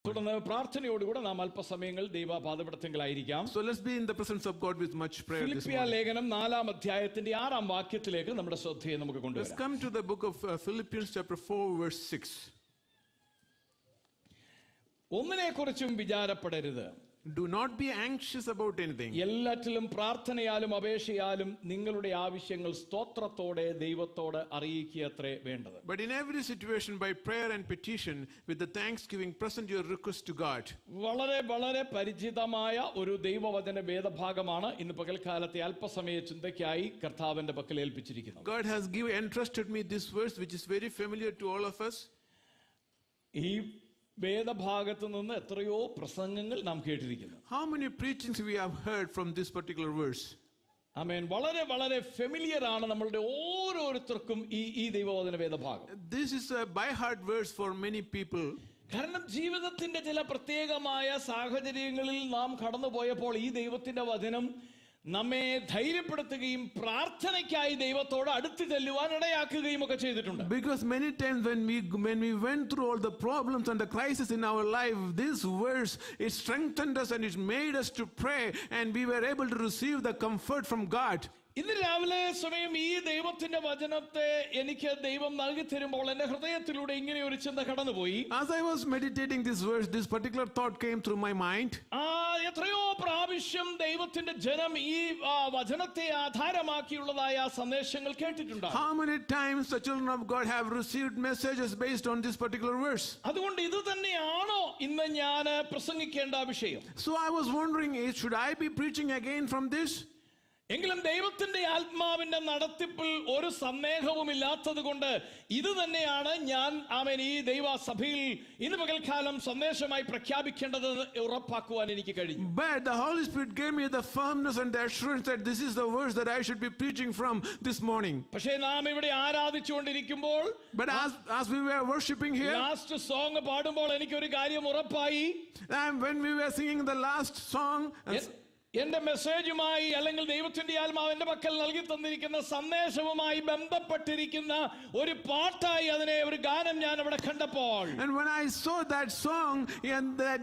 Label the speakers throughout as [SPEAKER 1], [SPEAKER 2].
[SPEAKER 1] തുടർന്ന് പ്രാർത്ഥനയോടുകൂടെ നാം അല്പസമയങ്ങൾ ദൈവപാദപീഠത്തിലായിരിക്കാം.
[SPEAKER 2] So let's be in the presence of God with much prayer this
[SPEAKER 1] ഫിലിപ്പിയ
[SPEAKER 2] morning.
[SPEAKER 1] ലേഖനം 4-ാം അധ്യായത്തിന്റെ 6-ാം വാക്യത്തിലേക്ക് നമ്മുടെ ശ്രദ്ധയെ നമുക്ക്
[SPEAKER 2] Let's
[SPEAKER 1] കൊണ്ടുവരാം.
[SPEAKER 2] come to the book of Philippians chapter 4 verse 6.
[SPEAKER 1] ഒന്നിനെക്കുറിച്ചും വിചാരപ്പെടരുത്.
[SPEAKER 2] Do not be anxious about anything.
[SPEAKER 1] എല്ലാറ്റിലും പ്രാർത്ഥനയാലും അപേക്ഷയാലും നിങ്ങളുടെ ആവശ്യങ്ങൾ സ്തോത്രത്തോടെ ദൈവത്തോട് അറിയിക്കുകയത്രേ വേണ്ടത്.
[SPEAKER 2] But in every situation by prayer and petition with the thanksgiving present your request to God.
[SPEAKER 1] വളരെ വളരെ പരിചിതമായ ഒരു ദൈവവചന വേദഭാഗമാണ് ഇന്ന് പകൽക്കാലത്തെ അല്പസമയ ചിന്തയ്ക്കായി കർത്താവിന്റെ പക്കൽ ഏൽപ്പിച്ചിരിക്കുന്നത്.
[SPEAKER 2] God has entrusted me this verse which is very familiar to all of us.
[SPEAKER 1] ഈ വേദഭാഗത്ത് നിന്ന് എത്രയോ പ്രസംഗങ്ങൾ നാം കേട്ടിരിക്കുന്നു.
[SPEAKER 2] How many preachings we have heard from this particular verse?
[SPEAKER 1] ആമേൻ. വളരെ വളരെ ഫെമിലിയർ ആണ് നമ്മളുടെ ഓരോരുത്തർക്കും ഈ ദൈവവചന വേദഭാഗം.
[SPEAKER 2] This is a by heart verse for many people.
[SPEAKER 1] കാരണം ജീവിതത്തിന്റെ ചില പ്രത്യേകമായ സാഹചര്യങ്ങളിൽ നാം കടന്നുപോയപ്പോൾ ഈ ദൈവത്തിന്റെ വചനം നമ്മെ ധൈര്യപ്പെടുത്തുകയും പ്രാർത്ഥനയ്ക്കായി ദൈവത്തോട് അടുത്ത് ചെല്ലുവാൻ ഇടയാക്കുകയും ഒക്കെ ചെയ്തിട്ടുണ്ട്.
[SPEAKER 2] Because many times when we went through all the problems and the crisis in our life, this verse it strengthened us and it made us to pray and we were able to receive the comfort from God.
[SPEAKER 1] ഇന്ന് രാവിലെ സമയം ഈ ദൈവത്തിന്റെ വചനത്തെ എനിക്ക് ദൈവം നൽകി തരുമ്പോൾ എന്റെ ഹൃദയത്തിലൂടെ ഇങ്ങനെ ഒരു ചിന്ത കടന്നുപോയി.
[SPEAKER 2] As I was meditating this verse, this particular thought came through my mind.
[SPEAKER 1] എത്രയോ പ്രാവശ്യം ദൈവത്തിന്റെ ജനം ഈ വചനത്തെ ആധാരമാക്കിയുള്ളതായ സന്ദേശങ്ങൾ കേട്ടിട്ടുണ്ട്.
[SPEAKER 2] How many times the children of God have received messages based on this particular verse?
[SPEAKER 1] അതുകൊണ്ട് ഇത് തന്നെയാണോ ഇന്ന് ഞാൻ പ്രസംഗിക്കേണ്ട വിഷയം?
[SPEAKER 2] So I was wondering, should I be preaching again from this?
[SPEAKER 1] എങ്കിലും ദൈവത്തിന്റെ ആത്മാവിന്റെ നടത്തിപ്പിൽ ഒരു സന്ദേഹവും ഇല്ലാത്തത് കൊണ്ട് ഇത് തന്നെയാണ് ഞാൻ ഈ ദൈവസഭയിൽ ഇന്ന് പകൽക്കാലം സന്ദേശമായി പ്രഖ്യാപിക്കേണ്ടത് ഉറപ്പാക്കുവാൻ എനിക്ക് കഴിഞ്ഞു.
[SPEAKER 2] But the Holy Spirit gave me the firmness and the assurance that this is the verse that I should be preaching from this morning.
[SPEAKER 1] പക്ഷേ നാം ഇവിടെ ആരാധിച്ചുകൊണ്ടിരിക്കുമ്പോൾ,
[SPEAKER 2] but as we were worshiping here,
[SPEAKER 1] last song പാടുമ്പോൾ എനിക്കൊരു കാര്യം ഉറപ്പായി.
[SPEAKER 2] And when we were singing the last song,
[SPEAKER 1] എന്റെ മെസ്സേജുമായി അല്ലെങ്കിൽ ദൈവത്തിന്റെ ആത്മാവ് എന്റെ പക്കൽ നൽകി തന്നിരിക്കുന്ന സന്ദേശവുമായി ബന്ധപ്പെട്ടിരിക്കുന്ന ഒരു പാട്ടായി അതിനെ ഒരു ഗാനം ഞാൻ അവിടെ കണ്ടപ്പോൾ,
[SPEAKER 2] and when I saw that song and that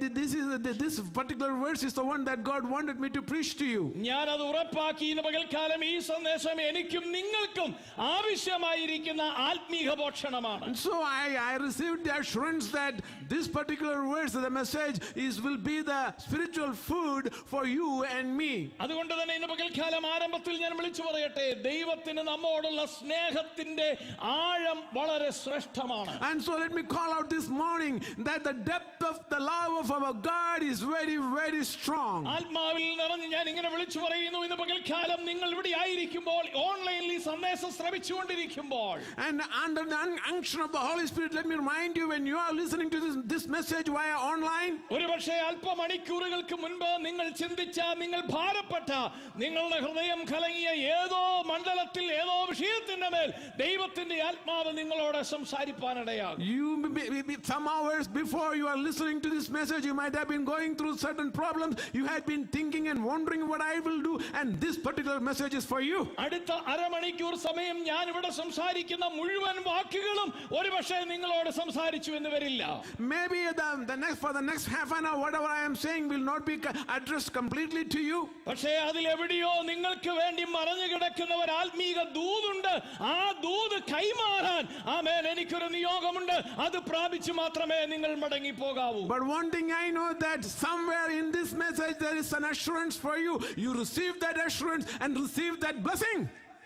[SPEAKER 2] this particular verse is the one that God wanted me to preach to you,
[SPEAKER 1] ഞാൻ അത് ഉറപ്പാക്കി. ഇന്ന് പകൽക്കാലം ഈ സന്ദേശം എനിക്കും നിങ്ങൾക്കും ആവശ്യമായിരിക്കുന്ന ആത്മീക ഭക്ഷണമാണ്.
[SPEAKER 2] and so I received the assurance that this particular verse, the message will be the spiritual food for you and me.
[SPEAKER 1] അതുകൊണ്ട് തന്നെ ഇന്ന് പകൽക്കാലം ആരംഭത്തിൽ ഞാൻ വിളിച്ചു പറയട്ടെ, ദൈവത്തിന് നമ്മോടുള്ള സ്നേഹത്തിന്റെ ആഴം വളരെ ശ്രേഷ്ഠമാണ്.
[SPEAKER 2] And so let me call out this morning that the depth of the love of our God is very very strong.
[SPEAKER 1] ആത്മാവിൽ നിറഞ്ഞ് ഞാൻ ഇങ്ങനെ വിളിച്ചു പറയുന്നു, ഇന്ന് പകൽക്കാലം നിങ്ങൾ ഇവിടെ ആയിരിക്കുമ്പോൾ, ഓൺലൈനിൽ സന്ദേശം ശ്രവിച്ചുകൊണ്ടിരിക്കുമ്പോൾ,
[SPEAKER 2] and under the unction of the Holy Spirit, let me remind you, when you are listening to this message via online,
[SPEAKER 1] ഒരുപക്ഷേ അല്പമണിക്കൂറുകൾക്ക് മുൻപ് നിങ്ങൾ ചിന്തിച്ച, നിങ്ങൾ ഭാരപ്പെട്ട, നിങ്ങളുടെ ഹൃദയം കലങ്ങിയ ഏതോ മണ്ഡലത്തിൽ ഏതോ വിഷയത്തിന്റെ മേൽ ദൈവത്തിന്റെ ആത്മാവ് നിങ്ങളോട് സംസാരിപ്പാനിടയാകും.
[SPEAKER 2] Some hours before you are listening to this message, you might have been going through certain problems. You had been thinking and wondering what I will do, and this particular message is for you.
[SPEAKER 1] അടുത്ത അരമണിക്കൂർ സമയം ഞാൻ ഇവിടെ സംസാരിക്കുന്ന മുഴുവൻ വാക്കുകളും ഒരുപക്ഷേ നിങ്ങളോട് സംസാരിച്ചു എന്ന് വരില്ല.
[SPEAKER 2] Maybe for the next half an hour whatever I am saying will not be addressed completely to you.
[SPEAKER 1] പക്ഷേ അതിലെവിടെയോ നിങ്ങൾക്ക് വേണ്ടി മറഞ്ഞു കിടക്കുന്ന ഒരു ആത്മീക ദൂതുണ്ട്. ആ ദൂത് കൈമാറാൻ ആമേൻ എനിക്കൊരു നിയോഗമുണ്ട്. അത് പ്രാപിച്ചു മാത്രമേ നിങ്ങൾ മടങ്ങി പോകാവൂ.
[SPEAKER 2] But one thing I know, that somewhere in this message there is an assurance for you. You receive that assurance and receive that blessing.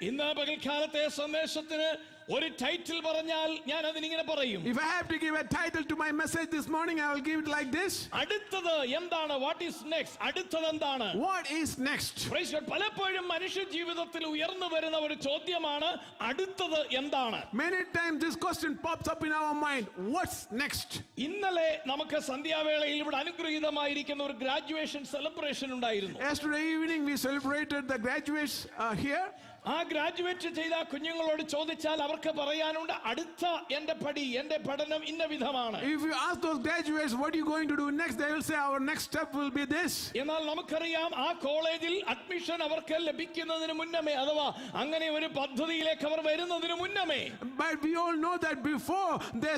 [SPEAKER 1] ഇന്ന് പകൽക്കാലത്തെ സന്ദേശത്തിന് ഒരു ടൈറ്റിൽ പറഞ്ഞാൽ ഞാൻ അതിനിങ്ങനെ പറയും.
[SPEAKER 2] If I have to give a title to my message this morning, I will give it like this.
[SPEAKER 1] അടുത്തത് എന്താണ്? What is next? അടുത്തത് എന്താണ്?
[SPEAKER 2] What is next?
[SPEAKER 1] Praise God. പലപ്പോഴും മനുഷ്യ ജീവിതത്തിൽ ഉയർന്നു വരുന്ന ഒരു ചോദ്യമാണ് അടുത്തത് എന്താണ്.
[SPEAKER 2] Many times this question pops up in our mind. What's next?
[SPEAKER 1] ഇന്നലെ നമുക്ക് സന്ധ്യാവേളയിൽ ഇവിടെ അനുഗ്രഹീതമായിരിക്കുന്ന ഒരു ഗ്രാജുവേഷൻ സെലിബ്രേഷൻ ഉണ്ടായിരുന്നു.
[SPEAKER 2] Yesterday evening we celebrated the graduates here.
[SPEAKER 1] ആ ഗ്രാജുവേറ്റ് ചെയ്ത കുഞ്ഞുങ്ങളോട് ചോദിച്ചാൽ അവർക്ക് പറയാനുണ്ട് അടുത്ത എന്റെ പടി എന്റെ പഠനം ഇന്ന വിധമാണ്.
[SPEAKER 2] If you ask those graduates what are you going to do next, they will say our next step will be this.
[SPEAKER 1] എന്നാൽ നമുക്കറിയാം ആ കോളേജിൽ അഡ്മിഷൻ അവർക്ക് ലഭിക്കുന്നതിന് മുന്നമേ അഥവാ അങ്ങനെ ഒരു പദ്ധതിയിലേക്ക് അവർ വരുന്നതിന് മുന്നമേ
[SPEAKER 2] But we all know that before they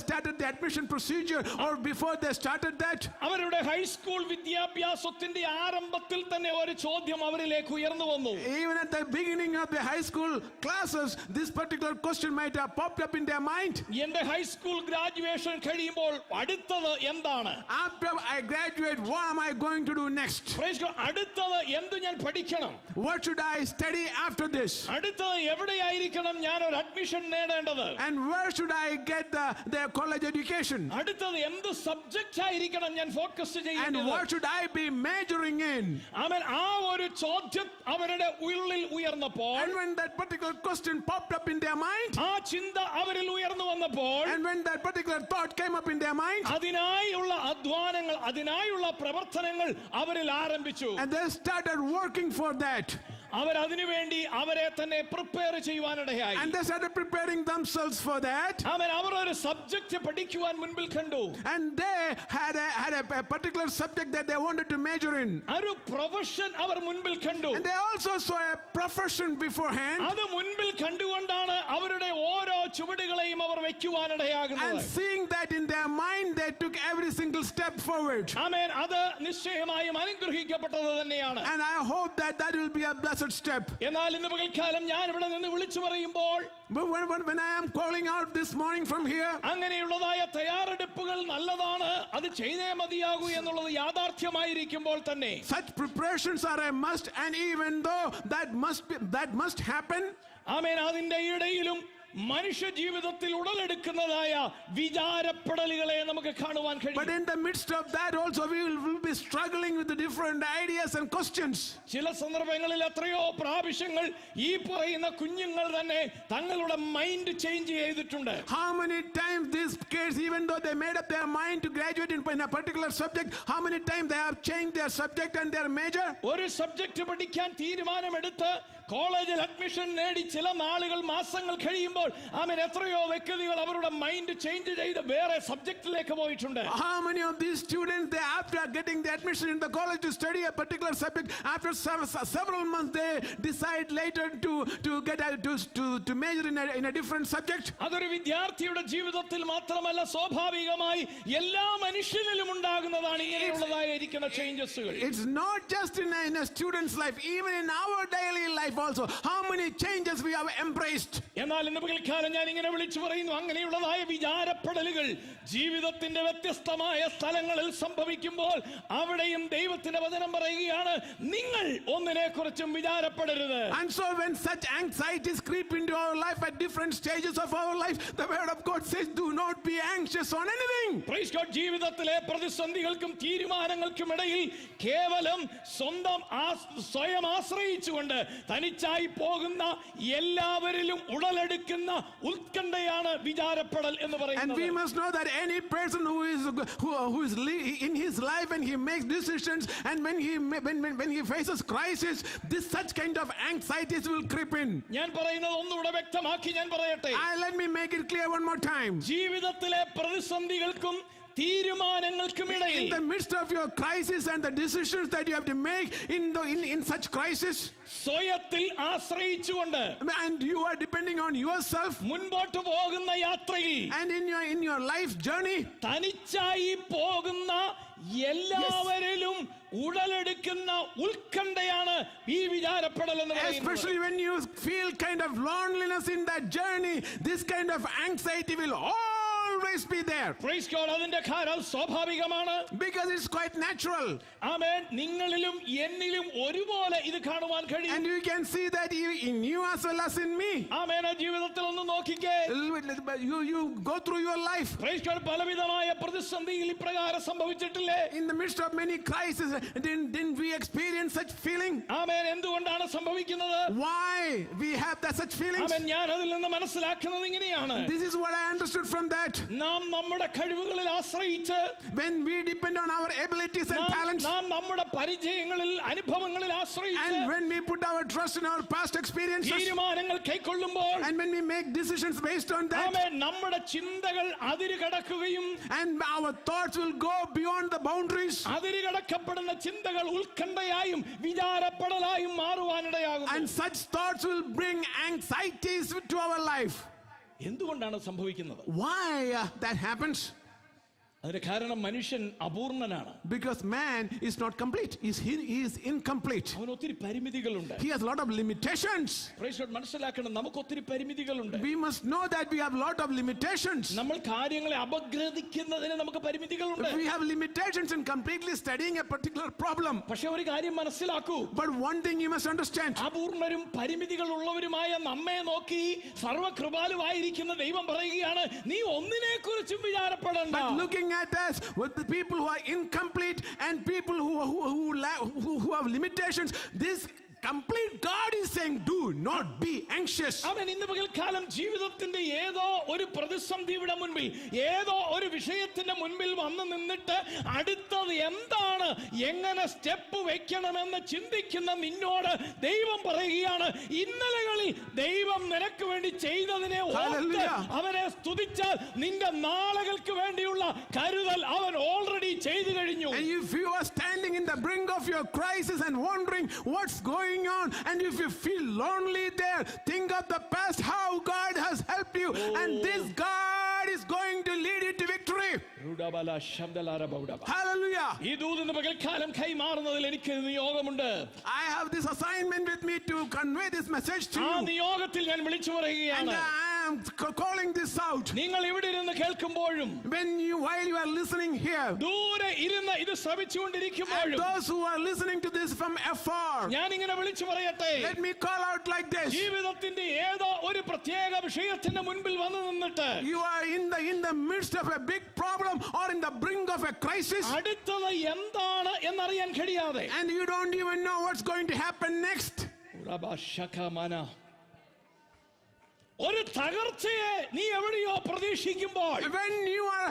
[SPEAKER 2] started the admission procedure or before they started that,
[SPEAKER 1] അവരുടെ ഹൈസ്കൂൾ വിദ്യാഭ്യാസത്തിന്റെ ആരംഭത്തിൽ തന്നെ ഒരു ചോദ്യം അവരിലേക്ക് ഉയർന്നു വന്നു.
[SPEAKER 2] even at the beginning of the high school classes, this particular question might have popped up in their mind.
[SPEAKER 1] എന്റെ ഹൈസ്കൂൾ ഗ്രാജുവേഷൻ കഴിയുമ്പോൾ അടുത്തത് എന്താണ്?
[SPEAKER 2] After I graduate, what am I going to do next?
[SPEAKER 1] Praise God. അടുത്തത് എന്ത് ഞാൻ പഠിക്കണം?
[SPEAKER 2] What should I study after this?
[SPEAKER 1] അടുത്തത് എവിടെയായിരിക്കണം ഞാൻ ഒരു അഡ്മിഷൻ നേടേണ്ടത്?
[SPEAKER 2] And where should I get the college education?
[SPEAKER 1] അടുത്തത് എന്ത് സബ്ജക്റ്റ് ആയിരിക്കണം ഞാൻ ഫോക്കസ്
[SPEAKER 2] And
[SPEAKER 1] ചെയ്യേണ്ടത്?
[SPEAKER 2] what should I be majoring in?
[SPEAKER 1] ആമേൻ. ആ ഒരു ചോദ്യം അവരുടെ ഉള്ളിൽ ഉയർന്നപ്പോൾ,
[SPEAKER 2] And when that particular question popped up in their mind,
[SPEAKER 1] ആ ചിന്ത അവരിൽ ഉയർന്നു വന്നപ്പോൾ,
[SPEAKER 2] and when that particular thought came up in their mind,
[SPEAKER 1] അതിനായുള്ള അധ്വാനങ്ങൾ അതിനായുള്ള പ്രവർത്തനങ്ങൾ അവരിൽ ആരംഭിച്ചു.
[SPEAKER 2] and they started working for that.
[SPEAKER 1] അവർ അതിനുവേണ്ടി അവരെ തന്നെ പ്രിപ്പയർ ചെയ്യുവാനിടയായി.
[SPEAKER 2] And they started preparing themselves for that.
[SPEAKER 1] Amen. അവർ ഒരു സബ്ജക്റ്റ് പഠിക്കുവാൻ മുൻപിൽ കണ്ടു.
[SPEAKER 2] And they had a particular subject that they wanted to major in.
[SPEAKER 1] ഒരു പ്രൊഫഷൻ അവർ മുൻപിൽ കണ്ടു.
[SPEAKER 2] And they also saw a profession beforehand.
[SPEAKER 1] അത് മുൻപിൽ കണ്ടുകൊണ്ടാണ് അവരുടെ ഓരോ ചുവടുകളെയും അവർ വെക്കുവാനിടയാകുന്നത്.
[SPEAKER 2] And seeing that in their mind, they took every single step forward.
[SPEAKER 1] ആമേൻ. അത് നിശ്ചയമായും അനുഗ്രഹിക്കപ്പെട്ടത് തന്നെയാണ്.
[SPEAKER 2] And I hope that will be a blessed step.
[SPEAKER 1] എന്നാൽ ഇന്ന് പകൽക്കാലം ഞാൻ ഇവിടെ നിന്ന് വിളിച്ചു പറയുമ്പോൾ,
[SPEAKER 2] But when I am calling out this morning from here,
[SPEAKER 1] അങ്ങനെയുള്ളതായ തയ്യാറെടുപ്പുകൾ നല്ലതാണ്, അത് ചെയ്തേ മതിയാകൂ എന്നുള്ളത് യാഥാർത്ഥ്യമായിരിക്കുമ്പോൾ തന്നെ
[SPEAKER 2] such preparations are a must, and even though that must happen,
[SPEAKER 1] ആമേൻ, അതിന്റെ ഇടയിലും മനുഷ്യ ജീവിതത്തിൽ ഉടലെടുക്കുന്നതായ വിചാരപ്പെടലുകളെ നമുക്ക് കാണുവാൻ
[SPEAKER 2] but
[SPEAKER 1] കഴിയും.
[SPEAKER 2] in the midst of that also we will be struggling with the different ideas and questions.
[SPEAKER 1] ചില സന്ദർഭങ്ങളിൽ എത്രയോ പ്രാവശ്യങ്ങൾ ഈ പറയുന്ന കുഞ്ഞുങ്ങൾ തന്നെ തങ്ങളുടെ മൈൻഡ് ചേഞ്ച് ചെയ്തിട്ടുണ്ട്.
[SPEAKER 2] How many times these kids, even though they made up their mind to graduate in a particular subject, how many times they have changed their subject and their major?
[SPEAKER 1] ഒരു subject പഠിക്കാൻ തീരുമാനമെടുത്ത് കോളേജിൽ admission നേടി ചില നാളുകൾ മാസങ്ങൾ കഴിയുമ്പോൾ ആമേൻ എത്രയോ വ്യക്തികൾ അവരുടെ മൈൻഡ് ചേഞ്ച് ചെയ്ത് വേറെ സബ്ജക്റ്റിലേക്ക് പോയിട്ടുണ്ട്.
[SPEAKER 2] How many of these students, they after getting the admission in the college to study a particular subject, after several months they decide later to major in a different subject?
[SPEAKER 1] അതൊരു വിദ്യാർത്ഥിയുടെ ജീവിതത്തിൽ മാത്രമല്ല, സ്വാഭാവികമായി എല്ലാ മനുഷ്യനിലും ഉണ്ടാകുന്നതാണ് ഇങ്ങനെയുള്ളതായ ഇരിക്കുന്ന ചേഞ്ചസുകൾ.
[SPEAKER 2] It's not just in a student's life, even in our daily life also. How many changes we have embraced?
[SPEAKER 1] എന്നാൽ ഇന്ന് പകൽക്കാലം ഞാൻ ഇങ്ങനെ വിളിച്ചു പറയുന്നു, അങ്ങനെയുള്ളതായ വിചാരപ്പെടലുകൾ ജീവിതത്തിന്റെ വ്യത്യസ്തമായ സ്ഥലങ്ങളിൽ സംഭവിക്കുമ്പോൾ അവിടെയും ദൈവത്തിന്റെ വചനം പറയുകയാണ്, നിങ്ങൾ ഒന്നിനെ കുറിച്ചും വിചാരപ്പെടരുത്.
[SPEAKER 2] And so when such anxieties creep into our life at different stages of our life, the word of God says, do not be anxious on anything.
[SPEAKER 1] Praise God. ജീവിതത്തിലെ പ്രതിസന്ധികൾക്കും തീരുമാനങ്ങൾക്കും ഇടയിൽ കേവലം സ്വയം ആശ്രയിച്ചുകൊണ്ട് തനിച്ചായി പോകുന്ന എല്ലാവരിലും ഉടലെടുക്കുന്ന ഉത്കണ്ഠയാണ് വിചാരപ്പെടൽ എന്ന്
[SPEAKER 2] And
[SPEAKER 1] പറയുന്നത്.
[SPEAKER 2] we must know that any person who is in his life and he makes decisions, and when he faces crisis, such kind of anxieties will creep in.
[SPEAKER 1] ഞാൻ പറയുന്നത് ഒന്നുകൂടെ വ്യക്തമാക്കി ഞാൻ പറയട്ടെ.
[SPEAKER 2] Let me make it clear one more time.
[SPEAKER 1] ജീവിതത്തിലെ പ്രതിസന്ധികൾക്കും തീരുമാനങ്ങൾക്കുമിടയിൽ,
[SPEAKER 2] In the midst of your crisis and the decisions that you have to make in such crisis,
[SPEAKER 1] സ്വയത്തിൽ ആശ്രയിച്ചുകൊണ്ട്
[SPEAKER 2] and you are depending on yourself,
[SPEAKER 1] മുൻപോട്ട് പോകുന്ന യാത്രയിൽ
[SPEAKER 2] and in your life journey,
[SPEAKER 1] തനിച്ചായി പോകുന്ന എല്ലാവരിലും ഉടലെടുക്കുന്ന ഉത്കണ്ഠയാണ് ഈ വിചാരപ്പെടൽ എന്ന് പറയുന്നത്.
[SPEAKER 2] especially when you feel kind of loneliness in that journey, this kind of anxiety will always be there.
[SPEAKER 1] Praise God. അതിന്റെ കാരണം സ്വാഭാവികമാണ്.
[SPEAKER 2] Because it's quite natural.
[SPEAKER 1] ആമേൻ. നിങ്ങളിലും എന്നിലും ഒരുപോലെ ഇത് കാണുവാൻ കഴിയും.
[SPEAKER 2] And you can see that in you as well as in me.
[SPEAKER 1] ആമേൻ. ജീവിതത്തിൽ ഒന്ന് നോക്കിക്കേ.
[SPEAKER 2] You go through your life.
[SPEAKER 1] Praise God. പലവിധമായ പ്രതിസന്ധിയിൽ ഇപ്രകാരം സംഭവിച്ചിട്ടില്ലേ?
[SPEAKER 2] In the midst of many crises, didn't we experience such feeling?
[SPEAKER 1] ആമേൻ. എന്തുകൊണ്ടാണ് സംഭവിക്കുന്നത്?
[SPEAKER 2] Why we have such feelings?
[SPEAKER 1] ആമേൻ. ഞാൻ അതിൽ നിന്ന് മനസ്സിലാക്കുന്നത് ഇങ്ങനെയാണ്.
[SPEAKER 2] This is what I understood from that.
[SPEAKER 1] നാം നമ്മുടെ കഴിവുകളിൽ ആശ്രയിച്ച്,
[SPEAKER 2] when we depend on our abilities and talents,
[SPEAKER 1] നാം നമ്മുടെ പരിചയങ്ങളിൽ അനുഭവങ്ങളിൽ ആശ്രയിച്ച്,
[SPEAKER 2] and when we put our trust in our past experiences,
[SPEAKER 1] തീരുമാനങ്ങൾ കൈക്കൊള്ളുമ്പോൾ,
[SPEAKER 2] and when we make decisions based on that,
[SPEAKER 1] ആമേൻ, നമ്മുടെ ചിന്തകൾ അതിര് കടക്കുകയും,
[SPEAKER 2] and our thoughts will go beyond the boundaries,
[SPEAKER 1] അതിര് കടക്കപ്പെടുന്ന ചിന്തകൾ ഉത്കണ്ഠയായും വിചാരപ്പെടലായും മാറുവാനിടയാകും.
[SPEAKER 2] and such thoughts will bring anxieties to our life.
[SPEAKER 1] എന്തുകൊണ്ടാണ് സംഭവിക്കുന്നത്?
[SPEAKER 2] Why that happens?
[SPEAKER 1] അതിന് കാരണം മനുഷ്യൻ അപൂർണനാണ്.
[SPEAKER 2] Because man is not complete. He is incomplete.
[SPEAKER 1] അവന് ഒത്തിരി പരിമിതികളുണ്ട്.
[SPEAKER 2] He has a lot of limitations.
[SPEAKER 1] Praise God, മനസ്സിലാക്കണം, നമുക്ക് ഒത്തിരി പരിമിതികളുണ്ട്.
[SPEAKER 2] We must know that we have a lot of limitations.
[SPEAKER 1] നമ്മൾ കാര്യങ്ങളെ അപഗ്രഥിക്കുന്നതിന് നമുക്ക് പരിമിതികളുണ്ട്.
[SPEAKER 2] We have limitations in completely studying a particular problem.
[SPEAKER 1] പക്ഷെ ഒരു കാര്യം മനസ്സിലാക്കൂ,
[SPEAKER 2] But one thing you must understand.
[SPEAKER 1] അപൂർണരും പരിമിതികളുള്ളവരുമായ നമ്മെ നോക്കി സർവകൃപാലുവായിരിക്കുന്ന ദൈവം പറയുകയാണ്, നീ ഒന്നിനെ കുറിച്ചും വിചാരപ്പെടണ്ട.
[SPEAKER 2] But looking at us with the people who are incomplete and people who have limitations, this complete God is saying, do not be anxious.
[SPEAKER 1] അവൻ ഇന്ന് പകൽക്കാലം ജീവിതത്തിന്റെ ഏതോ ഒരു പ്രതിസന്ധിയുടെ മുൻപിൽ, ഏതോ ഒരു വിഷയത്തിന്റെ മുൻപിൽ വന്നു നിന്നിട്ട് അടുത്തത് എന്താണ്, എങ്ങനെ സ്റ്റെപ്പ് വെക്കണമെന്ന് ചിന്തിക്കുന്ന നിന്നോട് ദൈവം പറയുകയാണ്, ഇന്നലകളിൽ ദൈവം നിനക്ക് വേണ്ടി ചെയ്തതിനെ ഓർത്ത് അവനെ സ്തുതിച്ചാൽ നിന്റെ നാളുകൾക്ക് വേണ്ടിയുള്ള കരുതൽ അവൻ ഓൾറെഡി ചെയ്തു കഴിഞ്ഞു.
[SPEAKER 2] And if you are standing in the brink of your crisis and wondering what's going on, and if you feel lonely there, think of the past, how God has helped you, and this God is going to lead you to victory. Hallelujah.
[SPEAKER 1] ഈ ദൂതിന്റെ പകൽക്കാലം കൈമാറുന്നതിൽ എനിക്ക് നിയോഗമുണ്ട്.
[SPEAKER 2] I have this assignment with me to convey this message to
[SPEAKER 1] ആ
[SPEAKER 2] you,
[SPEAKER 1] നിയോഗത്തിൽ ഞാൻ വിളിച്ചു
[SPEAKER 2] and
[SPEAKER 1] പറയുകയാണ്,
[SPEAKER 2] I am calling this out.
[SPEAKER 1] നിങ്ങൾ ഇവിടെ ഇരുന്ന് കേൾക്കുമ്പോഴും
[SPEAKER 2] While you are listening here,
[SPEAKER 1] ദൂരെ ഇരുന്ന് ഇത്
[SPEAKER 2] and
[SPEAKER 1] ശ്രവിച്ചുകൊണ്ടിരിക്കുമ്പോഴും
[SPEAKER 2] those who are listening to this from afar,
[SPEAKER 1] ഞാൻ ഇങ്ങനെ വിളിച്ചു പറയട്ടെ,
[SPEAKER 2] let me call out like this.
[SPEAKER 1] ജീവിതത്തിന്റെ ഏതോ ഒരു പ്രത്യേക വിഷയത്തിന്റെ മുൻപിൽ വന്നു നിന്നിട്ട്
[SPEAKER 2] You are in the midst of a big problem or in the brink of a crisis,
[SPEAKER 1] അടുത്തത് എന്താണ് എന്നറിയാൻ കഴിയാതെ,
[SPEAKER 2] and you don't even know what's going to happen next.
[SPEAKER 1] ഒരു തകർച്ചയെ നീ എവിടെയോ പ്രതീക്ഷിക്കുമ്പോൾ,
[SPEAKER 2] When you are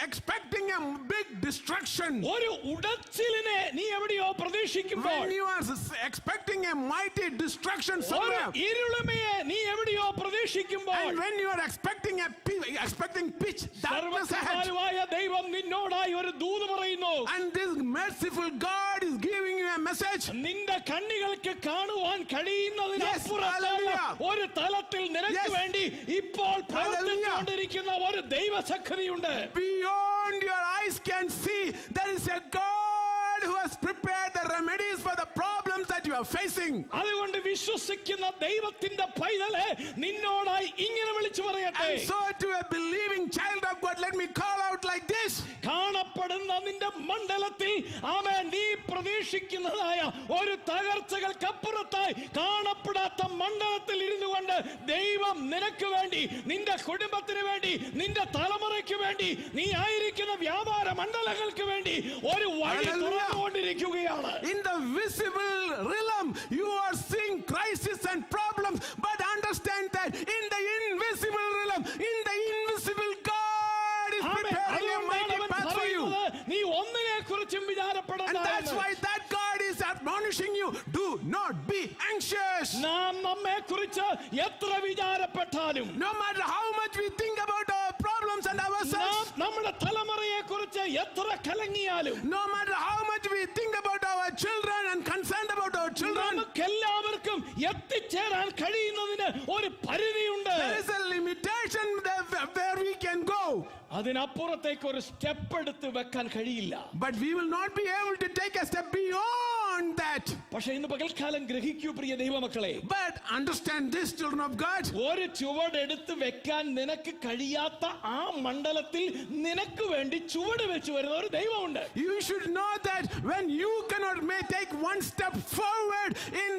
[SPEAKER 2] expecting a big destruction,
[SPEAKER 1] ഒരു ഉടച്ചിലിനെ നീ എവിടെയോ പ്രതീക്ഷിക്കുമ്പോൾ,
[SPEAKER 2] when you are expecting a mighty destruction
[SPEAKER 1] ഒരു
[SPEAKER 2] somewhere,
[SPEAKER 1] ഇരുളിമയെ നീ എവിടെയോ പ്രതീക്ഷിക്കുമ്പോൾ,
[SPEAKER 2] and when you are expecting pitch darkness ahead,
[SPEAKER 1] സർവ്വശക്തനായ ദൈവം നിന്നോടായി ഒരു ദൂത് പറയുന്നു,
[SPEAKER 2] and this merciful God is giving you a message.
[SPEAKER 1] നിന്റെ കണ്ണുകൾക്ക് കാണുവാൻ കഴിയുന്നതിനപ്പുറത്തുള്ള
[SPEAKER 2] hallelujah.
[SPEAKER 1] ഒരു തലത്തിൽ നിനക്ക്
[SPEAKER 2] Yes.
[SPEAKER 1] വേണ്ടി ഇപ്പോൾ പ്രവർത്തിച്ചുകൊണ്ടിരിക്കുന്ന ഒരു ദൈവശക്തിയുണ്ട്.
[SPEAKER 2] Beyond your eyes can see, there is a God who has prepared the remedies for the problems that you are facing.
[SPEAKER 1] അതുകൊണ്ട് വിശ്വസിക്കുന്ന ദൈവത്തിന്റെ പൈതലെ നിന്നോടായി ഇങ്ങനെ വിളിച്ചു പറയട്ടെ,
[SPEAKER 2] And so to a believing child of God, let me call out like this.
[SPEAKER 1] കാണപ്പെടുന്ന നിന്റെ മണ്ഡലത്തിൽ ആമേൻ നീ പ്രതീക്ഷിക്കുന്നതായ ഒരു തകർച്ചകൾക്കപ്പുറത്തായി കാണപ്പെടാത്ത മണ്ഡലത്തിൽ ഇരുന്നു കൊണ്ട് ദൈവം നിനക്ക് വേണ്ടി, നിന്റെ കുടുംബത്തിന് വേണ്ടി, നിന്റെ തലമുറയ്ക്ക് വേണ്ടി, നീ ആയിരിക്കുന്ന വ്യാപാര മണ്ഡലങ്ങൾക്ക് വേണ്ടി ഒരു വഴി തുറന്നുകൊണ്ടിരിക്കുകയാണ്.
[SPEAKER 2] In the visible realm, you are seeing crisis and problems, but understand that in the invisible realm, in the invisible God is preparing a mighty path for you.
[SPEAKER 1] നീ ഒന്നിനെ കുറിച്ചും
[SPEAKER 2] And
[SPEAKER 1] വിചാരപ്പെടേണ്ട.
[SPEAKER 2] that's why that God is admonishing you, do not be anxious.
[SPEAKER 1] നാം നമ്മെ കുറിച്ച് എത്ര വിചാരപ്പെട്ടാലും,
[SPEAKER 2] No matter how much we think about our problems and
[SPEAKER 1] നാം
[SPEAKER 2] ourselves,
[SPEAKER 1] നമ്മുടെ തലമുറയെ കുറിച്ച് എത്ര കലങ്ങിയാലും,
[SPEAKER 2] no matter how much we think about our children and concerned about our children,
[SPEAKER 1] നമുക്കെല്ലാവർക്കും എത്തിച്ചേരാൻ കഴിയുന്നതിന് ഒരു പരിധിയുണ്ട്.
[SPEAKER 2] there is a limitation where we can go.
[SPEAKER 1] അതിനപ്പുറത്തേക്ക് ഒരു സ്റ്റെപ്പ് എടുത്ത് വെക്കാൻ കഴിയില്ല.
[SPEAKER 2] But we will not be able to take a step beyond that.
[SPEAKER 1] പക്ഷെ ഇന്ന് പകൽക്കാലം ഗ്രഹിക്കൂ പ്രിയ ദൈവമക്കളെ,
[SPEAKER 2] But understand this, children of God.
[SPEAKER 1] ഒരു ചുവട് എടുത്ത് വെക്കാൻ നിനക്ക് കഴിയാത്ത ആ മണ്ഡലത്തിൽ നിനക്ക് വേണ്ടി ചുവട് വെച്ച് വരുന്ന ഒരു ദൈവമുണ്ട്.
[SPEAKER 2] You should know that when you cannot take one step forward in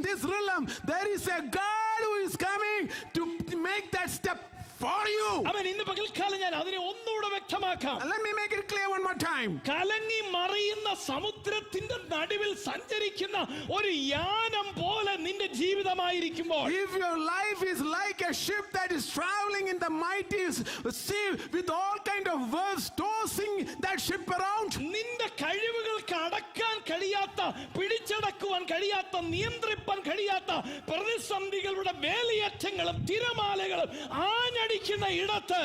[SPEAKER 2] this realm, there is a God who is coming to make that step for you.
[SPEAKER 1] അവൻ ഇന്ന് പകൽക്കാലം ഞാൻ അതിനെ ഒന്നുകൂടെ വ്യക്തമാക്കാം.
[SPEAKER 2] Let me make it clear one more time.
[SPEAKER 1] കലങ്ങി മറിയുന്ന സമുദ്ര സമുദ്രത്തിന്റെ നടുവിൽ സഞ്ചരിക്കുന്ന ഒരു യാനം പോലെ നിന്റെ ജീവിതമായിരിക്കുമ്പോൾ,
[SPEAKER 2] if your life is like a ship that is traveling in the mighty sea with all kind of waves tossing that ship around,
[SPEAKER 1] നിന്റെ കഴിവുകൾക്ക് അടക്കാൻ കഴിയാത്ത, പിടിച്ചടക്കുവാൻ കഴിയാത്ത, നിയന്ത്രിപ്പാൻ കഴിയാത്ത പ്രതിസന്ധികളുടെ വേലിയേറ്റങ്ങളും തിരമാലകളും ആഞ്ഞടിക്കുന്ന ഇടത്ത്,